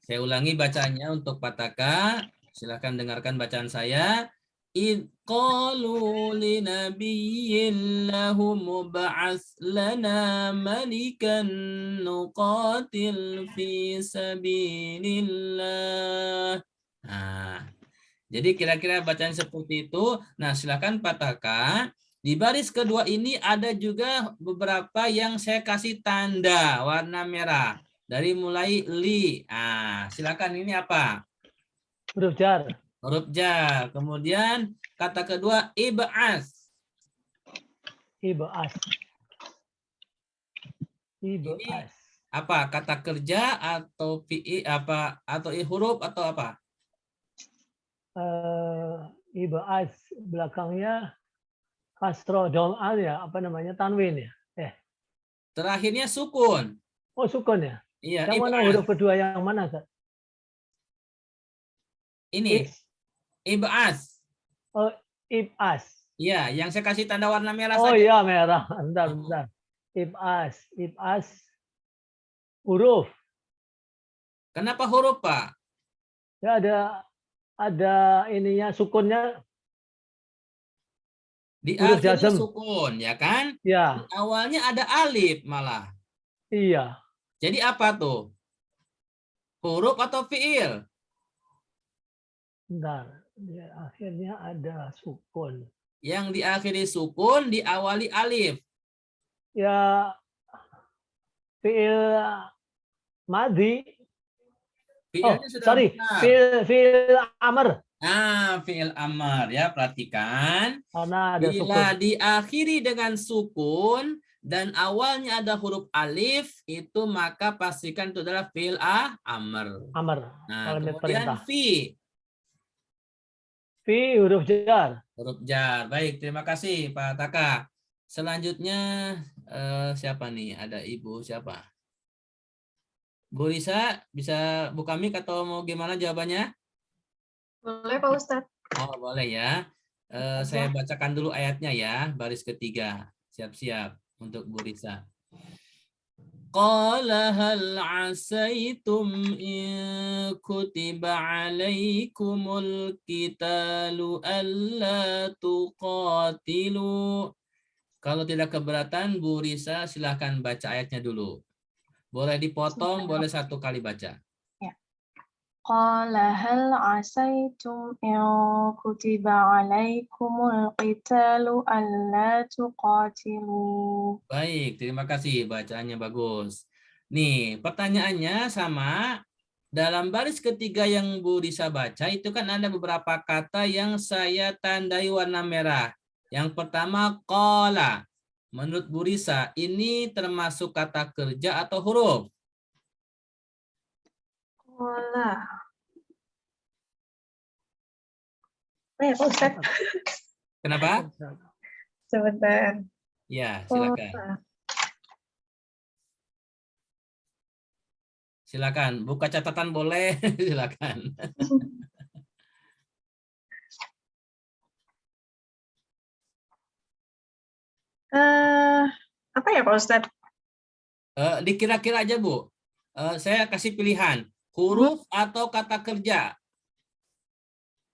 Saya ulangi bacanya untuk Pak Taka. Silakan dengarkan bacaan saya. Idqalu linabiyyin lahum ba'ats lana malikan nuqatil fi sabilillah. Nah, jadi kira-kira bacaan seperti itu. Nah, silakan Pak Taka. Di baris kedua ini ada juga beberapa yang saya kasih tanda warna merah. Dari mulai li. Ah, silakan ini apa? Huruf jar. Huruf jar. Kemudian kata kedua ib'as. Ibas. Ini Ibas. apa? Kata kerja atau apa atau huruf atau apa? Ibas belakangnya kasro dolal ya, apa namanya, tanwin ya. Terakhirnya sukun. Oh, sukun ya. Iya, Yang mana ib'as. huruf kedua yang mana, Ustaz? Ini ib'as. Oh, ibas. Iya, yang saya kasih tanda warna merah Oh saja. iya, merah. Bentar. Ibas huruf. Kenapa huruf, Pak? Ya ada ininya, sukunnya Di huruf akhirnya jazm. sukun, ya kan? Ya, Di awalnya ada alif malah. iya. Jadi apa tuh? Huruf atau fiil? Bentar. Di akhirnya ada sukun. Yang diakhiri sukun, diawali alif. Ya, fiil madhi. Fiilnya sudah Sorry, benar. fiil amr. Nah, fiil amar ya, perhatikan. Karena ada sukun. Bila diakhiri dengan sukun dan awalnya ada huruf alif, itu maka pastikan itu adalah fiil amr. Amr. Nah, Kalimat kemudian perintah. fi. Fi huruf jar. Huruf jar. Baik, terima kasih Pak Taka. Selanjutnya siapa nih? Ada Ibu siapa? Bu Risa, bisa buka mic atau mau gimana jawabannya? Boleh Pak Ustadz. Oh, boleh ya. Saya bacakan dulu ayatnya ya, baris ketiga. Siap-siap untuk Bu Risa. Qala hal asaitum in kutiba alaikumul qitalu alla tuqatilu. Kalau tidak keberatan, Bu Risa silahkan baca ayatnya dulu. Boleh dipotong, boleh satu kali baca. Qala hal asaitum in kutiba alaikumul qitalu alla tuqatilu. Baik, terima kasih bacaannya bagus. Nih, pertanyaannya sama. Dalam baris ketiga yang Bu Risa baca itu kan ada beberapa kata yang saya tandai warna merah. Yang pertama qala. Menurut Bu Risa, ini termasuk kata kerja atau huruf? Qala. Ya Pak Ustadz. Kenapa? Sebentar. Ya, silakan. Silakan, buka catatan boleh, silakan. Apa ya Pak Ustadz? Dikira-kira aja, Bu. Saya kasih pilihan, huruf atau kata kerja.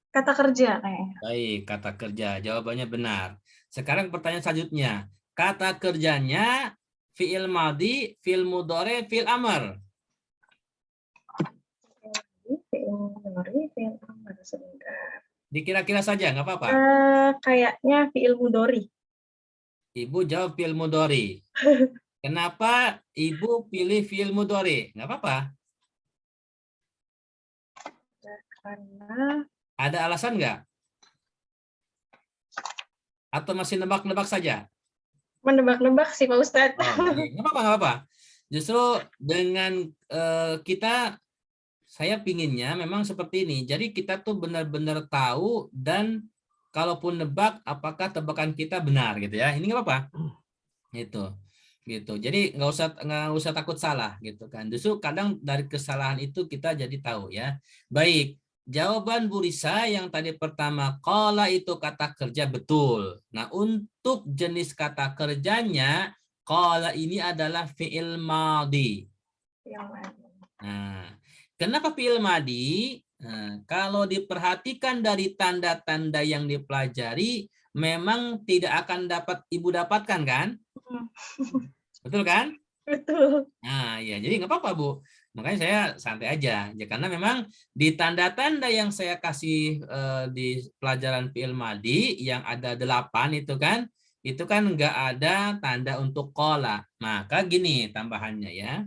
Kata kerja kayaknya. Baik, kata kerja. Jawabannya benar. Sekarang pertanyaan selanjutnya. Kata kerjanya fi'il madhi, fi'il mudhari, fi'il amr. Fi'il amr sebentar. Dikira-kira saja, nggak apa-apa. Kayaknya fi'il mudhari. Ibu jawab fi'il mudhari. Kenapa Ibu pilih fi'il mudhari? Nggak apa-apa. Karena Ada alasan nggak? Atau masih nebak-nebak saja? menebak-nebak sih Pak Ustadz. Oh, baik. Nggak apa-apa, nggak apa-apa. Justru dengan saya pinginnya memang seperti ini. Jadi kita tuh benar-benar tahu dan kalaupun nebak, apakah tebakan kita benar gitu ya. Ini nggak apa-apa. Gitu. Jadi nggak usah takut salah gitu kan. Justru kadang dari kesalahan itu kita jadi tahu ya. Baik. Jawaban Bu Risa yang tadi pertama, qala itu kata kerja betul. Nah, untuk jenis kata kerjanya, qala ini adalah fi'il madhi. Nah, kenapa fi'il madhi? Nah, kalau diperhatikan dari tanda-tanda yang dipelajari, memang tidak akan dapat Ibu dapatkan kan? Betul kan? Betul. Nah, ya, jadi nggak apa-apa, Bu. Makanya saya santai aja. Ya, karena memang di tanda-tanda yang saya kasih di pelajaran fi'il madhi yang ada 8 itu kan nggak ada tanda untuk qala. Maka gini tambahannya ya.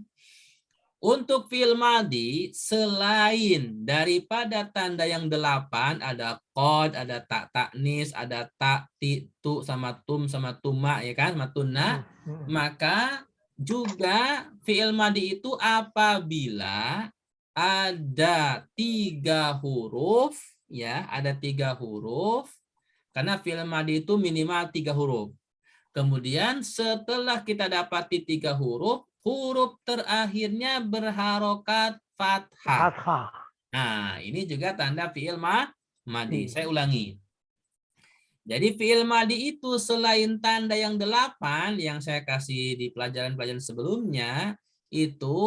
Untuk fi'il madhi, selain daripada tanda yang 8, ada qad, ada tak taknis, ada tak, ti, tu, sama tum, sama tuma, ya kan, sama tunna, maka juga fi'il madhi itu apabila ada 3 huruf, ya, ada 3 huruf, karena fi'il madhi itu minimal 3 huruf. Kemudian setelah kita dapati 3 huruf, huruf terakhirnya berharokat fathah. Fathah. Nah, ini juga tanda fi'il madhi. Saya ulangi. Jadi fi'il madhi itu selain tanda yang 8 yang saya kasih di pelajaran-pelajaran sebelumnya, itu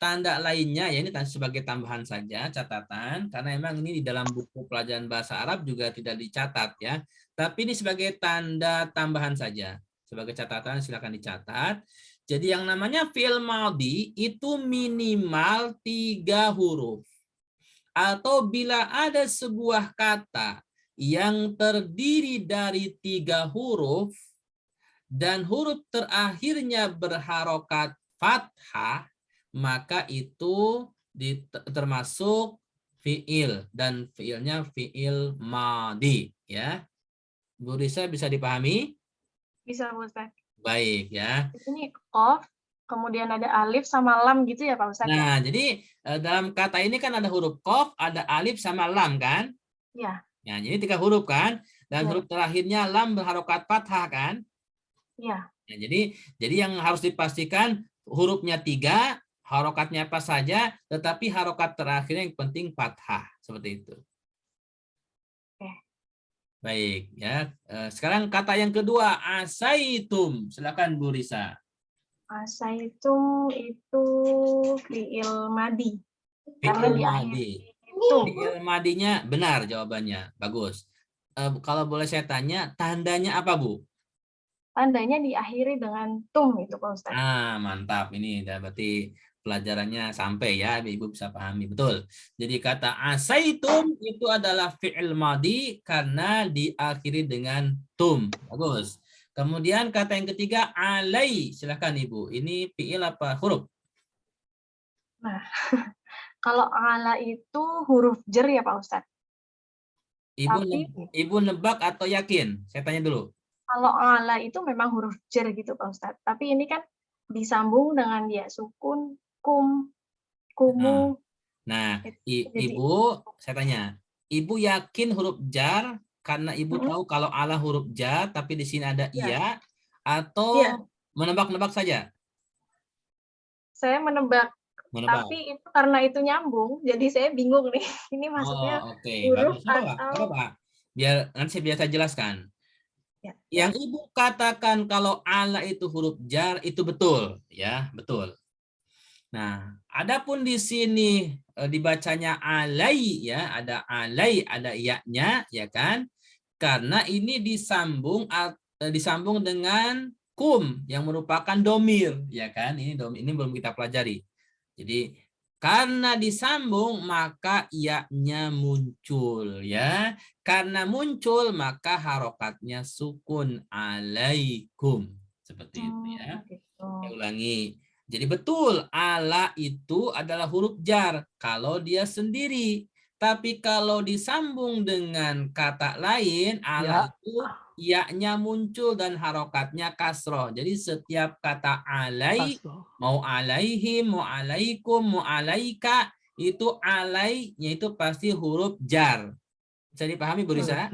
tanda lainnya, ya ini sebagai tambahan saja, catatan, karena memang ini di dalam buku pelajaran bahasa Arab juga tidak dicatat ya. Tapi ini sebagai tanda tambahan saja. Sebagai catatan silakan dicatat. Jadi yang namanya fi'il madhi itu minimal 3 huruf. Atau bila ada sebuah kata yang terdiri dari 3 huruf dan huruf terakhirnya berharokat fathah, maka itu termasuk fi'il dan fi'ilnya fi'il madhi ya. Bu Risa bisa dipahami? Bisa Pak Ustadz. Baik ya. Ini qaf, kemudian ada alif sama lam gitu ya Pak Ustadz? Nah, jadi dalam kata ini kan ada huruf qaf, ada alif sama lam kan? Iya. Nah, jadi 3 huruf kan? Dan Ya. huruf terakhirnya lam berharokat fathah kan? Iya. Ya, jadi yang harus dipastikan hurufnya 3, harokatnya apa saja, tetapi harokat terakhirnya yang penting fathah. Seperti itu. Oke. Baik ya. Sekarang kata yang kedua, asaitum. Silakan Bu Risa. Asaitum itu fi'il madhi. Karena Fi'il di madhi. itu Fi'il madhinya benar jawabannya. Bagus. Kalau boleh saya tanya, tandanya apa, Bu? tandanya diakhiri dengan tum itu Pak Ustadz. Ah, mantap. Ini berarti pelajarannya sampai ya, Ibu bisa pahami. Betul. Jadi kata asaitum itu adalah fi'il madhi karena diakhiri dengan tum. Bagus. Kemudian kata yang ketiga, alai. Silakan Ibu. Ini fi'il apa huruf? Nah, kalau ala itu huruf jer ya Pak Ustadz. Ibu nebak atau yakin? Saya tanya dulu. Kalau ala itu memang huruf jer gitu Pak Ustadz. Tapi ini kan disambung dengan ya sukun, kum, kumu. Nah, Ibu, saya tanya, Ibu yakin huruf jar karena Ibu Mm-mm. tahu kalau ala huruf jar, tapi di sini ada Ya. iya, atau Iya. menebak-nebak saja? Saya menebak, Menebak. tapi itu karena itu nyambung, jadi saya bingung nih. Ini maksudnya Oh, oke. huruf Bagus. Apa, Pak? Apa, atau Pak? Biar nanti biasa jelaskan. ya. Yang Ibu katakan kalau ala itu huruf jar, itu betul. Ya, betul. Nah, adapun di sini dibacanya alai, ya, ada alai, ada iya-nya, ya kan? Karena ini disambung dengan kum yang merupakan domir, ya kan? Ini belum kita pelajari. Jadi karena disambung maka iya-nya muncul, ya. Karena muncul maka harokatnya sukun alaikum, seperti itu, ya. Gitu. Saya ulangi. Jadi betul, ala itu adalah huruf jar kalau dia sendiri. Tapi kalau disambung dengan kata lain, ala Ya. itu iya-nya muncul dan harokatnya kasroh. Jadi setiap kata alai, Kasroh. mau alaihim, mau alaikum, mau alaika, itu alainya itu pasti huruf jar. Bisa dipahami, Bu Risa?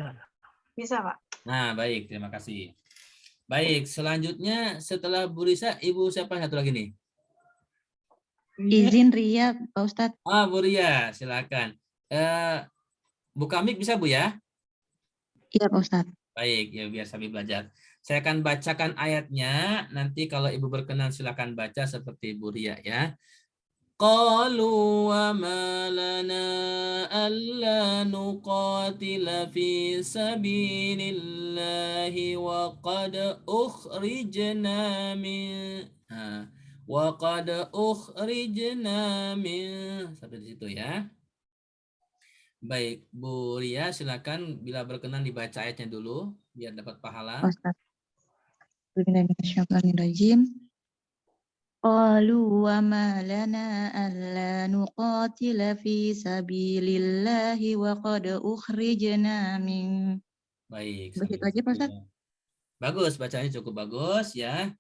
Bisa, Pak. Nah, baik. Terima kasih. Baik, selanjutnya setelah Bu Risa, Ibu siapa satu lagi nih? Izin Ria, Pak Ustadz. Bu Ria, silakan. Buka mic bisa, Bu, ya? Iya, Pak Ustadz. Baik, ya biar sambil belajar. Saya akan bacakan ayatnya. Nanti kalau Ibu berkenan silakan baca seperti Bu Ria, ya. Qalu wa ma lana alla nuqatila fi sabilillahi wa qad ukhrijna min sampai di situ, ya. Baik, Bu Ria, silakan bila berkenan dibaca ayatnya dulu biar dapat pahala. Pak Ustadz. Bismillahirrahmanirrahim. Qalu wa ma lana alla nuqatila fi sabilillahi wa qad ukhrijna min. Baik, Begitu sampai aja, Pak situ. Ustadz. Bagus, bacanya cukup bagus, ya.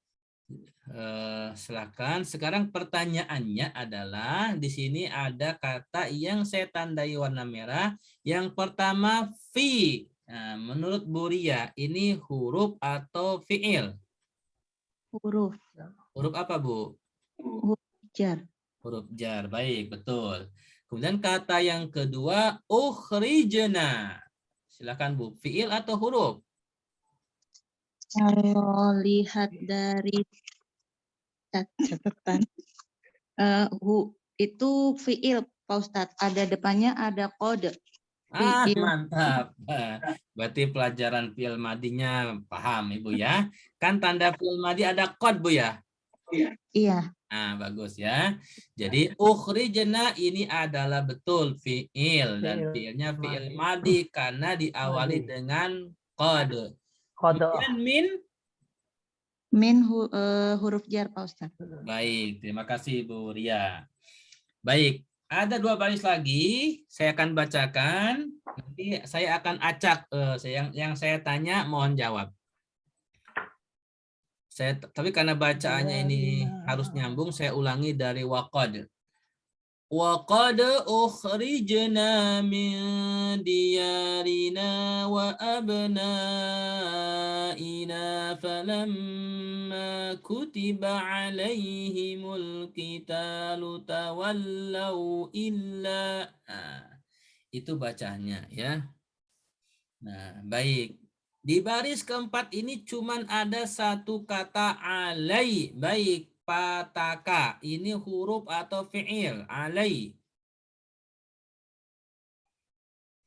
Silakan. Sekarang pertanyaannya adalah di sini ada kata yang saya tandai warna merah. Yang pertama fi. Nah, menurut Bu Ria ini huruf atau fiil? Huruf. Huruf apa, Bu? Huruf jar. Huruf jar. Baik, betul. Kemudian kata yang kedua ukhrijna. Silakan, Bu. Fiil atau huruf? Kalau lihat dari catatan, itu fiil, Pak Ustadz. Ada depannya ada kode. Fiil. Mantap. Berarti pelajaran fiil madinya paham, Ibu, ya. Kan tanda fiil madi ada kod, Bu, ya? Iya. Nah, bagus, ya. Jadi ukhrijna ini adalah betul fiil dan fiilnya fiil madi karena diawali dengan kode. Kemudian Min huruf jar, Pak Ustadz. Baik, terima kasih Bu Ria. Baik, ada 2 baris lagi. Saya akan bacakan. Nanti saya akan acak. Yang saya tanya mohon jawab. Tapi karena bacaannya ini harus nyambung, saya ulangi dari waqad. وَقَدْ أُخْرِجْنَا مِنْ دِيَارِنَا وَأَبْنَائِنَا فَلَمَّا كُتِبَ عَلَيْهِمُ الْقِتَالُ تَوَلَّوْا إِلَّا. Itu bacanya, ya. Nah, baik. Di baris keempat ini cuman ada satu kata alai. Baik. Pataka, ini huruf atau fi'il? Alai.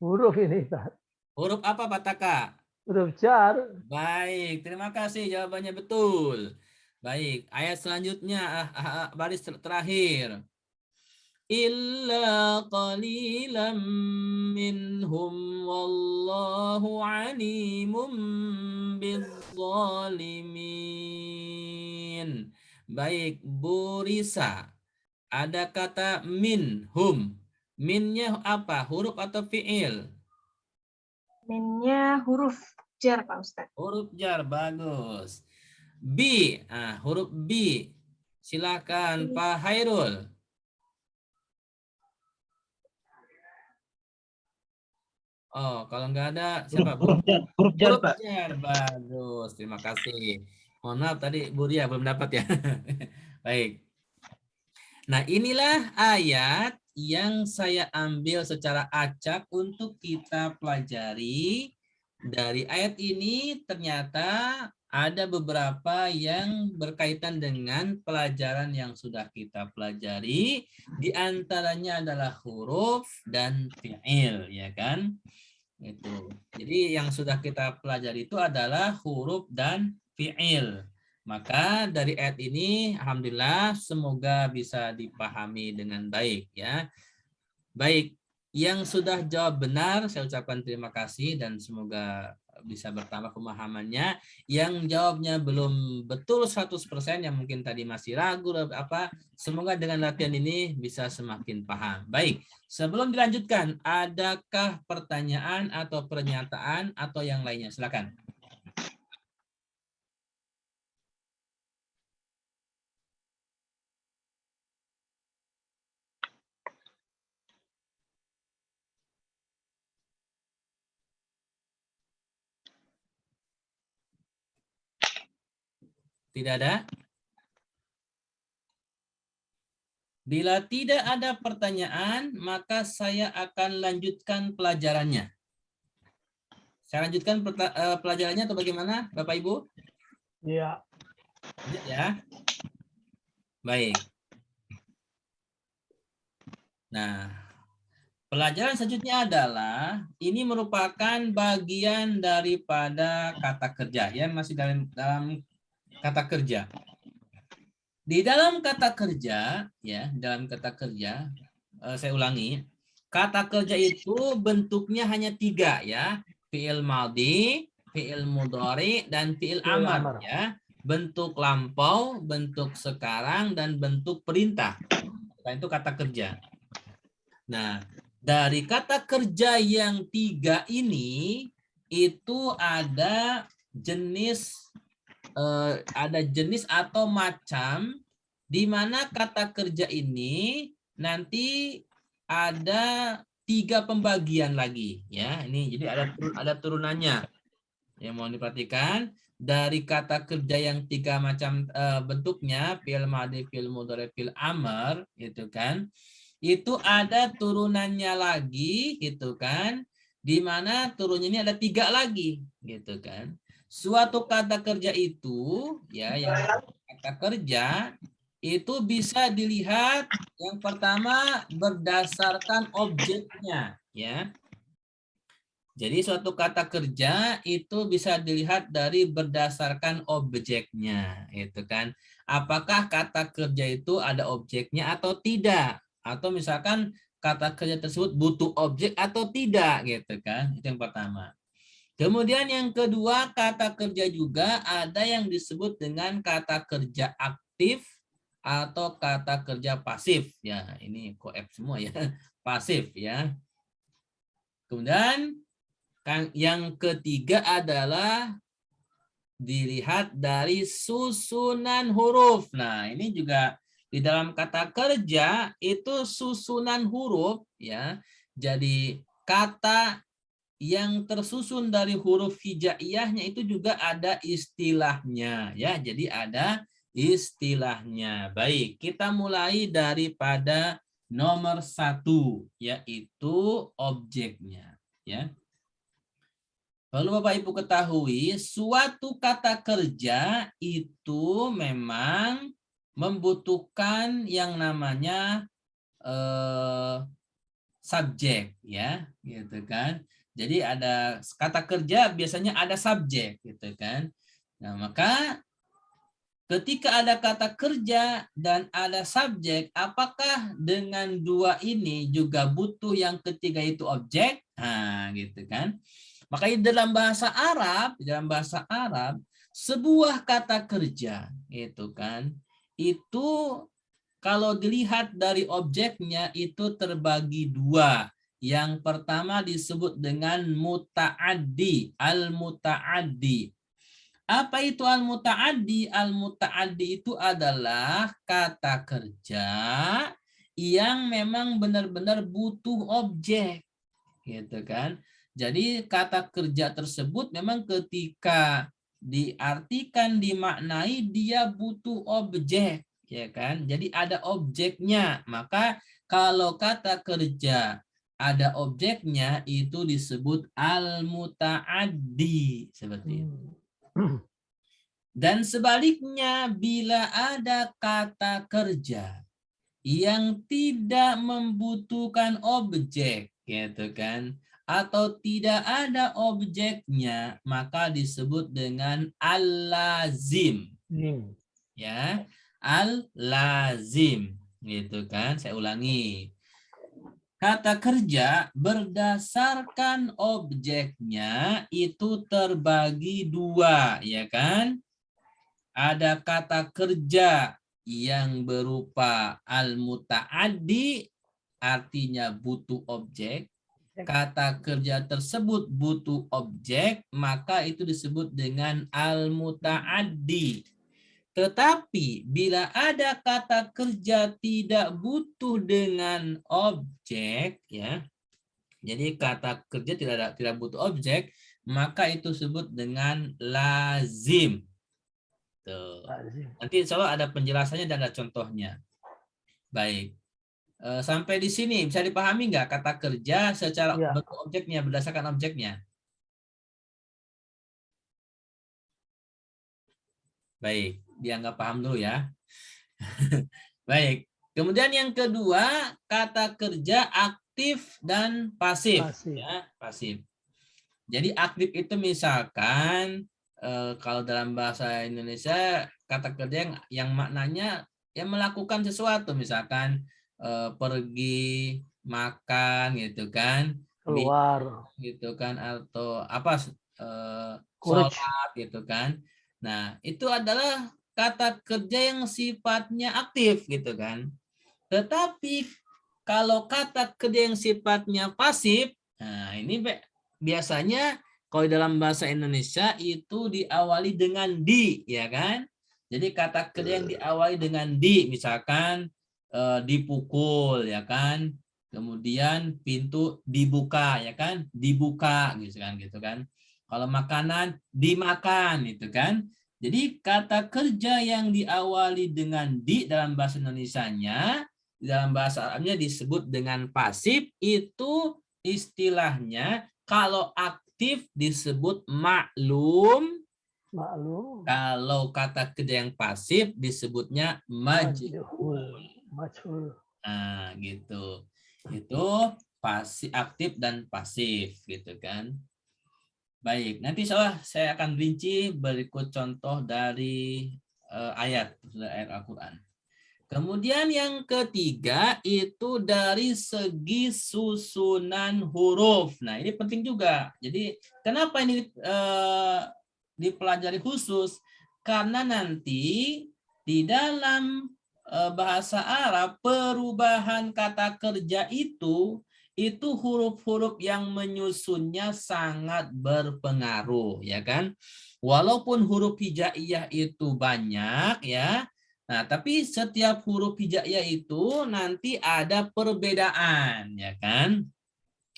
Huruf ini, Ustaz. Huruf apa pataka? Huruf jar. Baik, terima kasih jawabannya betul. Baik, ayat selanjutnya baris terakhir. Illa qalilam minhum wallahu alimum bizzalimin. Baik, Bu Risa. Ada kata minhum. Minnya apa? Huruf atau fi'il? Minnya huruf jar, Pak Ustadz. Huruf jar, bagus. B, huruf B. Silakan Pak Hairul. Oh, kalau nggak ada siapa? Huruf jar, Huruf Pak. jar. Bagus, terima kasih. Mohon maaf tadi Bu Ria belum dapat ya. Baik. Nah, inilah ayat yang saya ambil secara acak untuk kita pelajari. Dari ayat ini ternyata ada beberapa yang berkaitan dengan pelajaran yang sudah kita pelajari. Di antaranya adalah huruf dan fi'il, ya kan? Itu. Jadi yang sudah kita pelajari itu adalah huruf dan fi'il. Maka dari ayat ini alhamdulillah semoga bisa dipahami dengan baik ya. Baik, yang sudah jawab benar saya ucapkan terima kasih dan semoga bisa bertambah pemahamannya. Yang jawabnya belum betul 100% yang mungkin tadi masih ragu apa, semoga dengan latihan ini bisa semakin paham. Baik, sebelum dilanjutkan, adakah pertanyaan atau pernyataan atau yang lainnya? Silakan. Tidak ada? Bila tidak ada pertanyaan, maka saya akan lanjutkan pelajarannya. Saya lanjutkan pelajarannya atau bagaimana, Bapak Ibu? Iya. Ya. Baik. Nah, pelajaran selanjutnya adalah ini merupakan bagian daripada kata kerja ya, masih dalam kata kerja. Di dalam kata kerja ya, dalam kata kerja saya ulangi, kata kerja itu bentuknya hanya 3 ya, fi'il madhi, fi'il mudhari dan fi'il amar ya. Bentuk lampau, bentuk sekarang dan bentuk perintah. Nah, itu kata kerja. Nah, dari kata kerja yang 3 ini itu ada jenis atau macam di mana kata kerja ini nanti ada 3 pembagian lagi ya. Ini jadi ada turunannya. Yang mau diperhatikan dari kata kerja yang 3 macam bentuknya, fi'il madhi, fi'il mudhari, fi'il amr gitu kan. Itu ada turunannya lagi gitu kan. Di mana turunnya ini ada 3 lagi gitu kan. Suatu kata kerja itu ya, yang kata kerja itu bisa dilihat yang pertama berdasarkan objeknya ya. Jadi suatu kata kerja itu bisa dilihat dari berdasarkan objeknya, itu kan. Apakah kata kerja itu ada objeknya atau tidak? Atau misalkan kata kerja tersebut butuh objek atau tidak, gitu kan. Itu yang pertama. Kemudian yang kedua, kata kerja juga ada yang disebut dengan kata kerja aktif atau kata kerja pasif. Ya, ini koef semua ya. Pasif ya. Kemudian yang ketiga adalah dilihat dari susunan huruf. Nah, ini juga di dalam kata kerja itu susunan huruf ya. Jadi kata yang tersusun dari huruf hijaiyahnya itu juga ada istilahnya ya. Jadi ada istilahnya. Baik, kita mulai daripada nomor 1 yaitu objeknya ya. Lalu Bapak Ibu ketahui suatu kata kerja itu memang membutuhkan yang namanya subjek ya, gitu kan. Jadi ada kata kerja biasanya ada subjek gitu kan. Nah, maka ketika ada kata kerja dan ada subjek, apakah dengan 2 ini juga butuh yang ketiga itu objek? Nah, gitu kan. Makanya dalam bahasa Arab sebuah kata kerja itu kan itu kalau dilihat dari objeknya itu terbagi 2. Yang pertama disebut dengan muta'addi, al-muta'addi. Apa itu al-muta'addi? Al-muta'addi itu adalah kata kerja yang memang benar-benar butuh objek, gitu kan. Jadi kata kerja tersebut memang ketika diartikan, dimaknai, dia butuh objek, ya kan? Jadi ada objeknya. Maka kalau kata kerja ada objeknya itu disebut al-muta'addi, seperti itu. Dan sebaliknya, bila ada kata kerja yang tidak membutuhkan objek, gitu kan, atau tidak ada objeknya, maka disebut dengan al-lazim, ya, al-lazim, gitu kan. Saya ulangi, kata kerja berdasarkan objeknya itu terbagi dua, ya kan. Ada kata kerja yang berupa al-muta'addi, artinya butuh objek. Kata kerja tersebut butuh objek, maka itu disebut dengan al-muta'addi. Tetapi bila ada kata kerja tidak butuh dengan objek, ya, jadi kata kerja tidak butuh objek, maka itu disebut dengan lazim. Tuh. Nanti insya Allah ada penjelasannya dan ada contohnya. Baik. Sampai di sini bisa dipahami nggak kata kerja secara bentuk objeknya, berdasarkan objeknya? Baik, dia nggak paham dulu ya. Baik. Kemudian yang kedua, kata kerja aktif dan pasif. Ya, pasif. Jadi aktif itu misalkan kalau dalam bahasa Indonesia kata kerja yang maknanya yang melakukan sesuatu, misalkan pergi makan gitu kan, keluar gitu kan, atau apa sholat gitu kan. Nah, itu adalah kata kerja yang sifatnya aktif gitu kan. Tetapi kalau kata kerja yang sifatnya pasif, nah ini biasanya kalau dalam bahasa Indonesia itu diawali dengan di, ya kan? Jadi kata kerja yang diawali dengan di, misalkan dipukul, ya kan? Kemudian pintu dibuka, ya kan? Dibuka, gitu kan? Kalau makanan dimakan, itu kan? Jadi kata kerja yang diawali dengan di dalam bahasa Indonesianya, dalam bahasa Arabnya disebut dengan pasif, itu istilahnya kalau aktif disebut maklum. Kalau kata kerja yang pasif disebutnya majhul. Nah, gitu. Itu pasif, aktif dan pasif, gitu kan. Baik, nanti saya akan rinci berikut contoh dari ayat Al-Quran. Kemudian yang ketiga itu dari segi susunan huruf. Nah, ini penting juga. Jadi kenapa ini dipelajari khusus? Karena nanti di dalam bahasa Arab perubahan kata kerja itu huruf-huruf yang menyusunnya sangat berpengaruh, ya kan? Walaupun huruf hijaiyah itu banyak, ya. Nah, tapi setiap huruf hijaiyah itu nanti ada perbedaan, ya kan?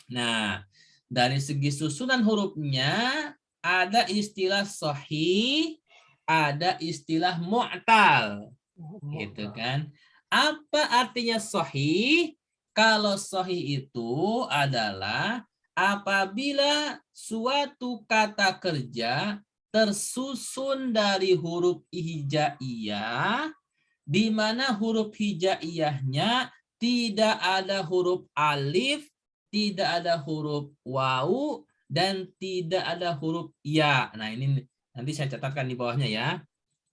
Nah, dari segi susunan hurufnya ada istilah sahih, ada istilah mu'tal, gitu kan? Apa artinya sahih? Kalau sahih itu adalah apabila suatu kata kerja tersusun dari huruf hijaiyah, di mana huruf hijaiyahnya tidak ada huruf alif, tidak ada huruf wawu, dan tidak ada huruf ya. Nah, ini nanti saya catatkan di bawahnya ya.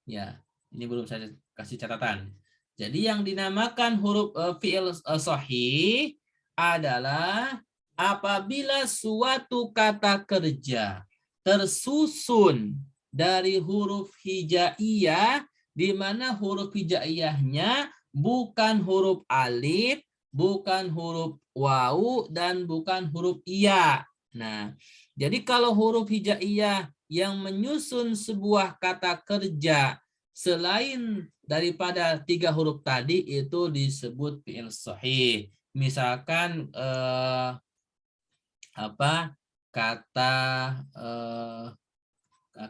Ya, ini belum saya kasih catatan. Jadi yang dinamakan huruf fi'il sahih adalah apabila suatu kata kerja tersusun dari huruf hijaiyah, di mana huruf hijaiyahnya bukan huruf alif, bukan huruf wawu, dan bukan huruf ya. Nah, jadi kalau huruf hijaiyah yang menyusun sebuah kata kerja selain daripada 3 huruf tadi itu disebut fi'il sahih. Misalkan kata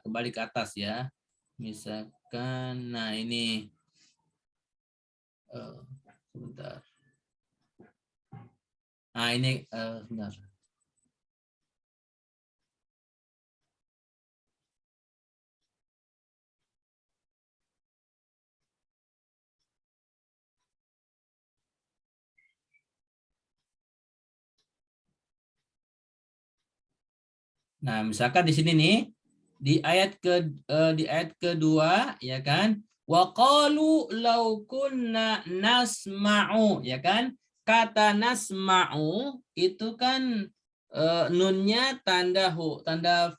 kembali ke atas ya. Misalkan, nah ini sebentar. Nah ini sebentar. Nah, misalkan di sini nih di ayat kedua ya kan, wa qalu law kunna nasma'u ya kan, kata nasma'u itu kan nunnya tanda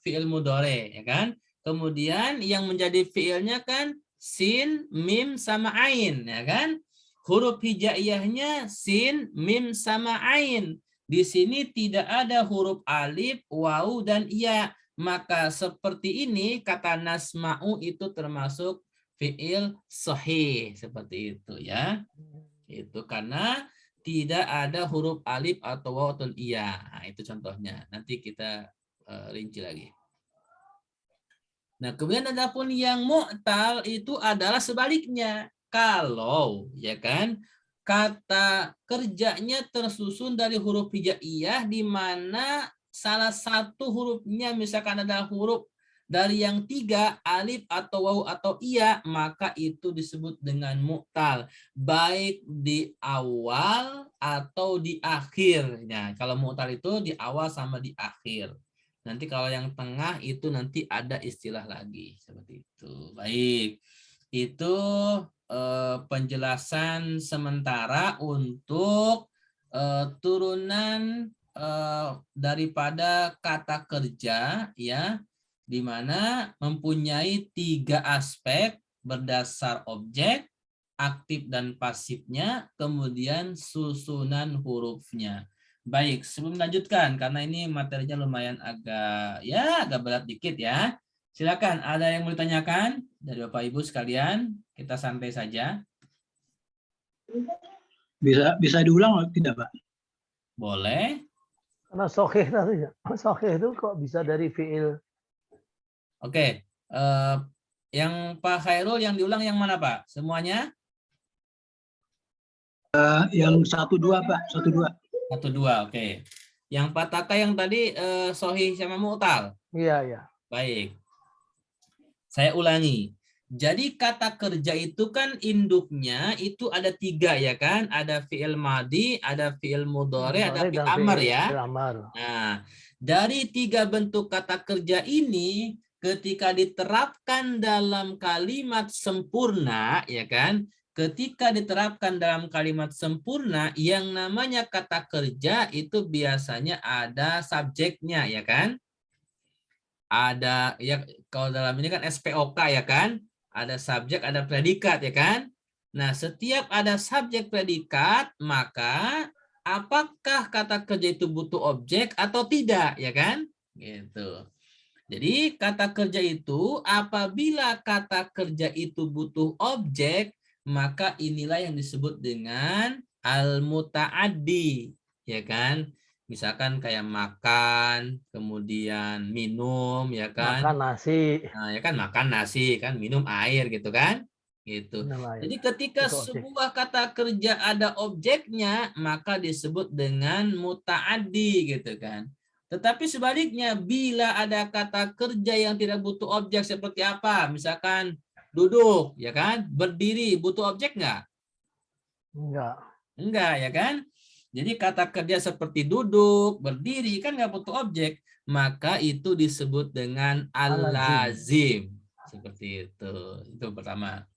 fi'il mudhari ya kan, kemudian yang menjadi fi'ilnya kan sin, mim sama ain ya kan, huruf hijaiyahnya sin, mim sama ain. Di sini tidak ada huruf alif, waw, dan iya. Maka seperti ini kata nasma'u itu termasuk fi'il sahih. Seperti itu ya. Itu karena tidak ada huruf alif atau waw atau iya. Nah, itu contohnya. Nanti kita rinci lagi. Nah, kemudian adapun yang mu'tal itu adalah sebaliknya. Kalau ya kan kata kerjanya tersusun dari huruf hijaiyah di mana salah satu hurufnya misalkan adalah huruf dari yang tiga, alif atau waw atau iya, maka itu disebut dengan mu'tal, baik di awal atau di akhir. Nah, kalau mu'tal itu di awal sama di akhir. Nanti kalau yang tengah itu nanti ada istilah lagi seperti itu. Baik. Itu penjelasan sementara untuk turunan daripada kata kerja ya, di mana mempunyai 3 aspek berdasar objek, aktif dan pasifnya, kemudian susunan hurufnya. Baik, sebelum lanjutkan karena ini materinya lumayan agak berat dikit ya. Silakan, ada yang mau ditanyakan dari Bapak Ibu sekalian? Kita santai saja. Bisa diulang atau tidak, Pak? Boleh. Karena sahih tadi, sahih itu kok bisa dari fi'il. Oke. Yang Pak Khairul yang diulang yang mana, Pak? Semuanya? Yang 1-2, Pak. 1-2. 1-2, oke. Yang Pak Tata yang tadi sahih sama mu'tal? Iya, iya. Baik. Saya ulangi. Jadi kata kerja itu kan induknya itu ada 3 ya kan? Ada fi'il madi, ada fi'il mudhari, ada fi'il amr ya. Nah, dari 3 bentuk kata kerja ini ketika diterapkan dalam kalimat sempurna ya kan? Ketika diterapkan dalam kalimat sempurna yang namanya kata kerja itu biasanya ada subjeknya ya kan? Ada ya, kalau dalam ini kan SPOK ya kan, ada subjek, ada predikat ya kan. Nah, setiap ada subjek predikat, maka apakah kata kerja itu butuh objek atau tidak ya kan? Gitu. Jadi kata kerja itu apabila kata kerja itu butuh objek, maka inilah yang disebut dengan al-muta'addi ya kan. Misalkan kayak makan, kemudian minum, ya kan? Makan nasi. Nah, ya kan makan nasi, kan minum air gitu kan? Gitu. Jadi ketika sebuah kata kerja ada objeknya, maka disebut dengan muta'addi gitu kan. Tetapi sebaliknya, bila ada kata kerja yang tidak butuh objek seperti apa? Misalkan duduk, ya kan? Berdiri, butuh objek nggak? Enggak. Enggak, ya kan? Jadi kata kerja seperti duduk, berdiri kan nggak butuh objek, maka itu disebut dengan al-lazim. Seperti itu. Itu pertama.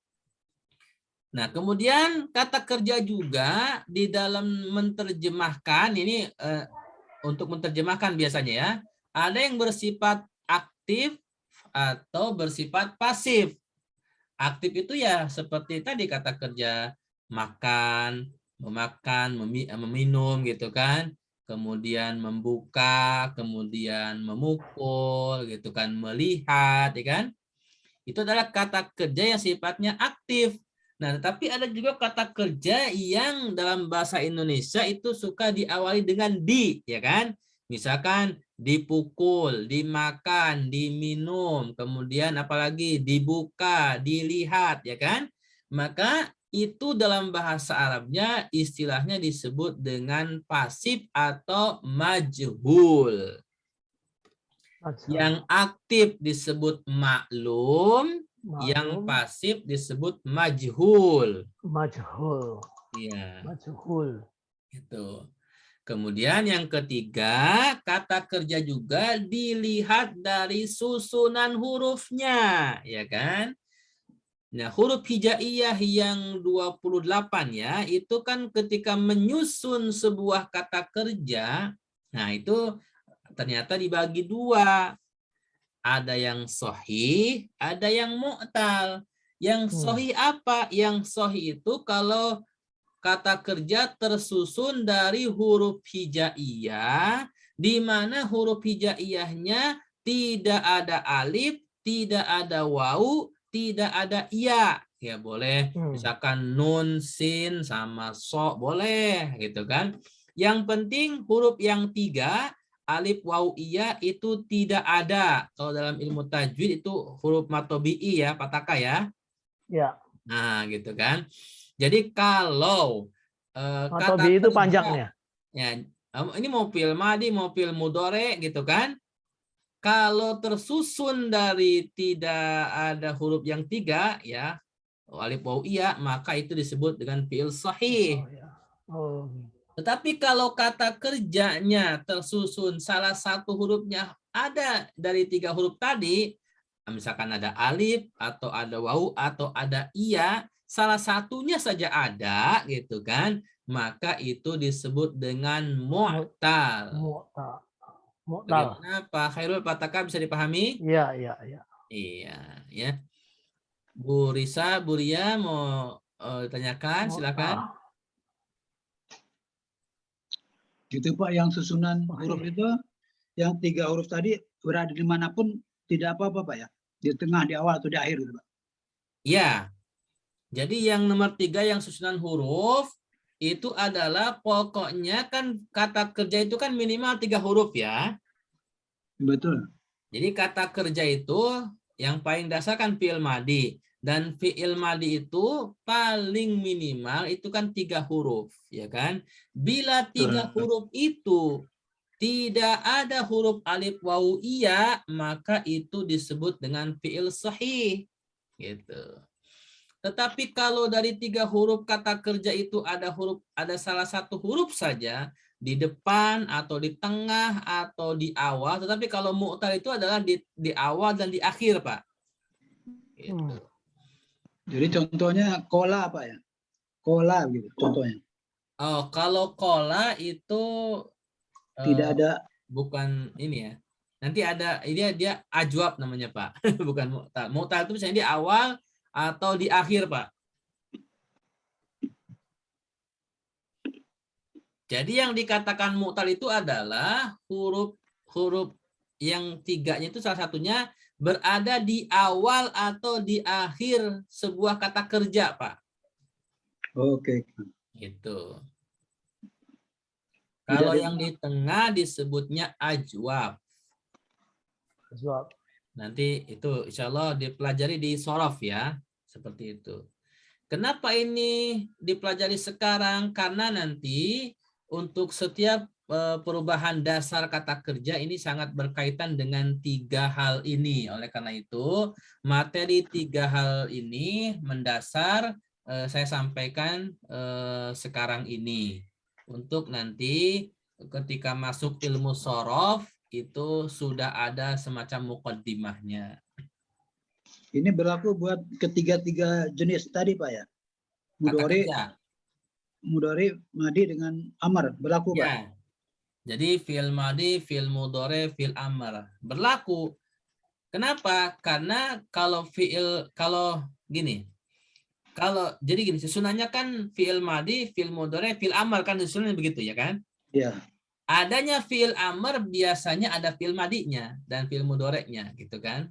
Nah, kemudian kata kerja juga di dalam menerjemahkan ini untuk menerjemahkan biasanya ya, ada yang bersifat aktif atau bersifat pasif. Aktif itu ya seperti tadi kata kerja makan, memakan, meminum gitu kan, kemudian membuka, kemudian memukul gitu kan, melihat ya kan. Itu adalah kata kerja yang sifatnya aktif. Nah, tetapi ada juga kata kerja yang dalam bahasa Indonesia itu suka diawali dengan di, ya kan? Misalkan dipukul, dimakan, diminum, kemudian apalagi dibuka, dilihat, ya kan? Maka itu dalam bahasa Arabnya istilahnya disebut dengan pasif atau majhul. Yang aktif disebut maklum, yang Maklum, pasif disebut majhul. majhul, Iya, majhul. itu. Kemudian yang ketiga, kata kerja juga dilihat dari susunan hurufnya, ya kan? Nah, huruf hijaiyah yang 28 ya, itu kan ketika menyusun sebuah kata kerja, nah itu ternyata dibagi dua. Ada yang sahih, ada yang mu'tal. Yang sahih apa? Yang sahih itu kalau kata kerja tersusun dari huruf hijaiyah, di mana huruf hijaiyahnya tidak ada alif, tidak ada wawu, tidak ada iya. Ya boleh, misalkan nun, sin, sama so, boleh gitu kan. Yang penting huruf yang tiga, alif, wawu, iya itu tidak ada. Kalau dalam ilmu tajwid itu huruf matobi'i ya, pataka ya. Ya. Nah gitu kan. Jadi kalau Atau kata B itu kerja, panjangnya. ya, ini mau fi'il madi, mau fi'il mudhari gitu kan. Kalau tersusun dari tidak ada huruf yang tiga, ya, alif wawu iya, maka itu disebut dengan fi'il sahih. Oh, ya. Oh. Tetapi kalau kata kerjanya tersusun salah satu hurufnya ada dari tiga huruf tadi, misalkan ada alif atau ada wawu atau ada iya, salah satunya saja ada gitu kan, maka itu disebut dengan mu'tal. Mu'tal. Mu'tal. Bagaimana Pak Khairul, Pak Taka, bisa dipahami? Iya, iya, iya. Iya, ya. Bu Risa, Bu Ria mau tanyakan, silakan. Mu'tal. Gitu Pak, yang susunan huruf itu, yang tiga huruf tadi berada dimanapun tidak apa-apa Pak ya? Di tengah, di awal, atau di akhir gitu Pak? Ya, jadi yang nomor 3 yang susunan huruf itu adalah pokoknya kan kata kerja itu kan minimal 3 huruf ya. Betul. Jadi kata kerja itu yang paling dasar kan fi'il madi. Dan fi'il madi itu paling minimal itu kan 3 huruf, ya kan? Bila 3 huruf itu tidak ada huruf alif wawu iya, maka itu disebut dengan fi'il sahih. Gitu. Tetapi kalau dari 3 huruf kata kerja itu ada salah satu huruf saja di depan atau di tengah atau di awal, tetapi kalau mu'tal itu adalah di awal dan di akhir, Pak. Gitu. Jadi contohnya kola Pak ya? Kola gitu contohnya. Oh, kalau kola itu Tidak ada. bukan ini ya. Nanti ada dia ajwab namanya, Pak. Bukan mu'tal. Mu'tal itu misalnya di awal atau di akhir, Pak. Jadi yang dikatakan mu'tal itu adalah huruf yang tiganya itu salah satunya berada di awal atau di akhir sebuah kata kerja, Pak. Oke. Gitu. Kalau yang di tengah disebutnya ajwab. Ajwab. Nanti itu insya Allah dipelajari di sorof ya. Seperti itu. Kenapa ini dipelajari sekarang? Karena nanti untuk setiap perubahan dasar kata kerja ini sangat berkaitan dengan 3 hal ini. Oleh karena itu, materi 3 hal ini mendasar saya sampaikan sekarang ini. Untuk nanti ketika masuk ilmu sorof, itu sudah ada semacam muqaddimahnya. Ini berlaku buat ketiga-tiga jenis tadi Pak ya? Mudhari, madi dengan amar berlaku Pak? Ya. Jadi fi'il madi, fi'il mudhari, fi'il amr berlaku. Kenapa? Karena kalau gini. Jadi gini, susunannya kan fi'il madi, fi'il mudhari, fi'il amr kan susunannya begitu ya kan? Iya. Adanya fi'il amr biasanya ada fi'il madinya dan fi'il mudhari'nya gitu kan?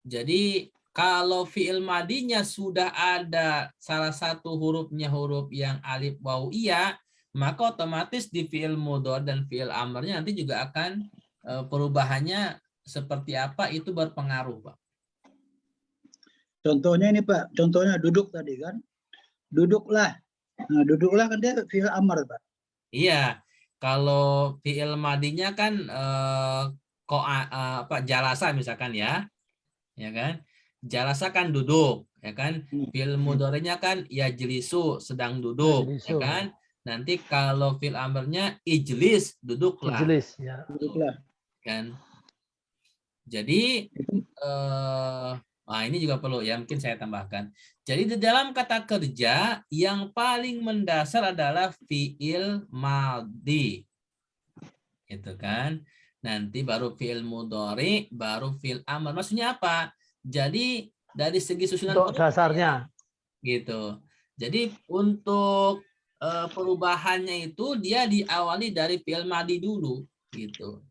Jadi kalau fi'il madinya sudah ada salah satu hurufnya huruf yang alif wawu iya, maka otomatis di fi'il mudhari dan fi'il amrnya nanti juga akan perubahannya seperti apa itu berpengaruh, Pak. Contohnya ini Pak, contohnya duduk tadi kan. Duduklah. Nah, duduklah kan dia fi'il amr Pak. Iya, kalau fi'il madinya kan jalasa misalkan ya kan? Jalasa kan duduk, ya kan? Fi'il mudhari'nya kan yajlisu sedang duduk, ya Yajlisu. kan? Nanti kalau fi'il amrnya ijlis, duduklah, Ijlis, ya. Duduklah. kan? Jadi ini juga perlu ya, mungkin saya tambahkan. Jadi di dalam kata kerja yang paling mendasar adalah fi'il madhi. Gitu kan. Nanti baru fi'il mudhari, baru fi'il amr. Maksudnya apa? Jadi dari segi susunan Untuk dasarnya. gitu. Jadi untuk perubahannya itu dia diawali dari fi'il madhi dulu gitu.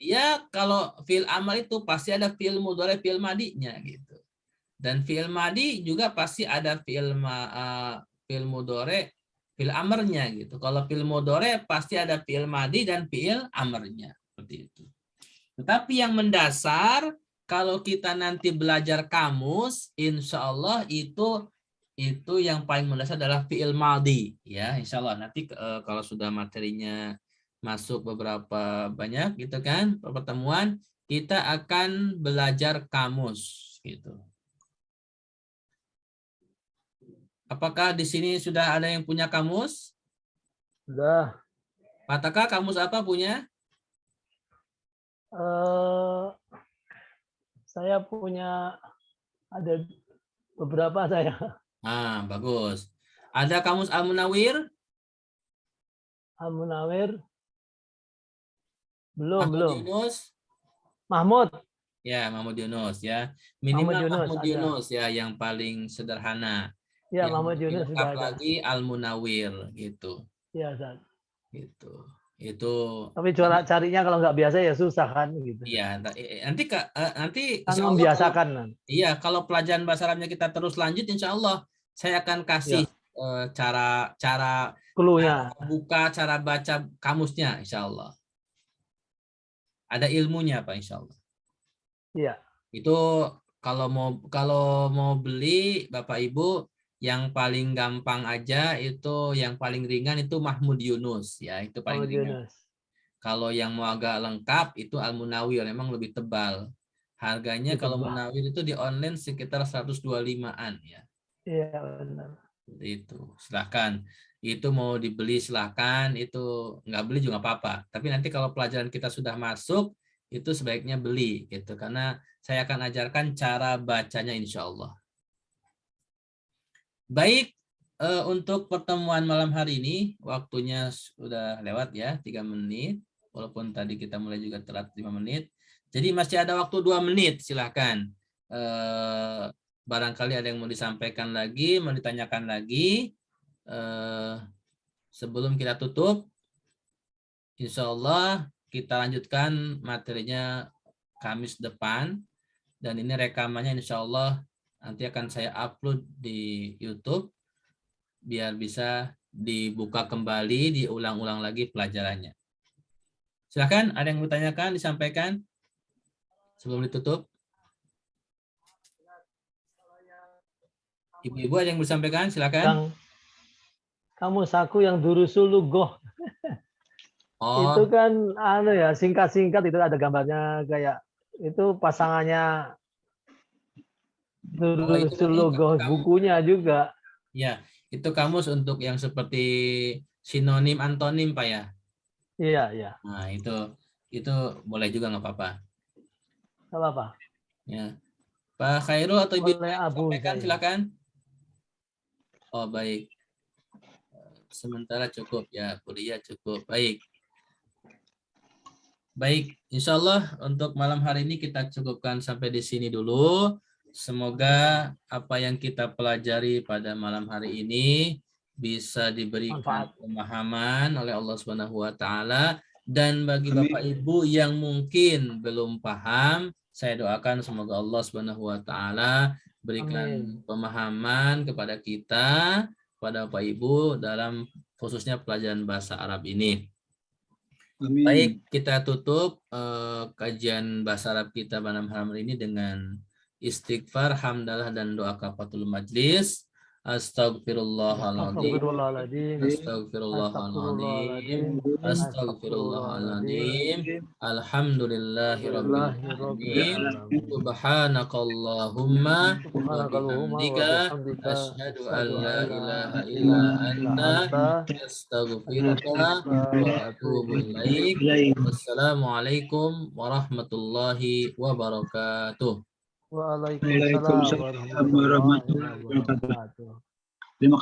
Ya kalau fi'il amr itu pasti ada fi'il mudhari, fi'il madhinya gitu. Dan fi'il madhi juga pasti ada fi'il mudhari, fi'il amrnya gitu. Kalau fi'il mudhari pasti ada fi'il madhi dan fi'il amrnya seperti itu. Tetapi yang mendasar kalau kita nanti belajar kamus, insya Allah itu yang paling mendasar adalah fi'il madhi ya, insya Allah. Nanti kalau sudah materinya masuk beberapa banyak gitu kan pertemuan, kita akan belajar kamus gitu. Apakah di sini sudah ada yang punya kamus? Sudah. Pak Taka, kamus apa punya? Saya punya, ada beberapa saya. Bagus. Ada kamus Al-Munawir? Al-Munawir. Belum. Yunus? Mahmud. Ya, Mahmud Yunus ya. Minimal Mahmud Yunus ya yang paling sederhana. Ya, yang Mahmud Yunus lengkap sudah ada. lagi Al-Munawir gitu. Ya, Ustaz. Gitu. Itu. Tapi carinya kalau nggak biasa ya susah kan gitu. Iya, nanti Kan insya Allah membiasakan. iya, kalau pelajaran bahasa Arabnya kita terus lanjut, insya Allah saya akan kasih cara Cluenya. buka, cara baca kamusnya, insya Allah. Ada ilmunya, Pak, insya Allah. Iya. Itu kalau mau beli Bapak Ibu yang paling gampang aja itu, yang paling ringan itu Mahmud Yunus ya, itu paling ringan. Kalau yang mau agak lengkap itu Al-Munawir, memang lebih tebal. Harganya kalau Munawir itu di online sekitar 125-an ya. Iya, benar. Itu. Silahkan. Itu mau dibeli silahkan, itu nggak beli juga apa-apa. Tapi nanti kalau pelajaran kita sudah masuk, itu sebaiknya beli gitu, karena saya akan ajarkan cara bacanya insya Allah. Baik, untuk pertemuan malam hari ini waktunya sudah lewat ya, 3 menit. Walaupun tadi kita mulai juga telat 5 menit. Jadi masih ada waktu 2 menit, silahkan. Barangkali ada yang mau disampaikan lagi, mau ditanyakan lagi. Sebelum kita tutup, insya Allah kita lanjutkan materinya Kamis depan. Dan ini rekamannya insya Allah nanti akan saya upload di YouTube biar bisa dibuka kembali, diulang-ulang lagi pelajarannya. Silakan, ada yang mau ditanyakan, disampaikan sebelum ditutup. Ibu-ibu ada yang mau disampaikan, silakan. Kamu saku yang durusul lugoh. Itu kan singkat-singkat, itu ada gambarnya kayak itu pasangannya durusul lugoh, bukunya juga. Ya, itu kamus untuk yang seperti sinonim antonim Pak ya. Iya. Nah, itu boleh juga nggak apa-apa. Nggak apa-apa. Ya. Pak Khairul atau Ibu sampaikan, silakan. Oh, baik. Sementara cukup ya, kuliah cukup. Baik, insya Allah untuk malam hari ini kita cukupkan sampai di sini dulu. Semoga apa yang kita pelajari pada malam hari ini bisa diberikan pemahaman oleh Allah Subhanahu wa taala, dan bagi Bapak Ibu yang mungkin belum paham, saya doakan semoga Allah Subhanahu wa taala berikan pemahaman kepada kita, pada Bapak Ibu dalam khususnya pelajaran bahasa Arab ini. Amin. Baik, kita tutup kajian bahasa Arab kita pada malam hari ini dengan istighfar, hamdalah, dan doa kafatul majlis. Astagfirullahaladzim. Astagfirullahaladzim. Astagfirullahaladzim. Alhamdulillahirrabbilalamin. Subhanakallahumma wa bihamdika asyhadu an la ilaha illa anta astaghfiruka wa atubu ilaik. Wassalamualaikum warahmatullahi wabarakatuh. Waalaikumsalam warahmatullahi wabarakatuh.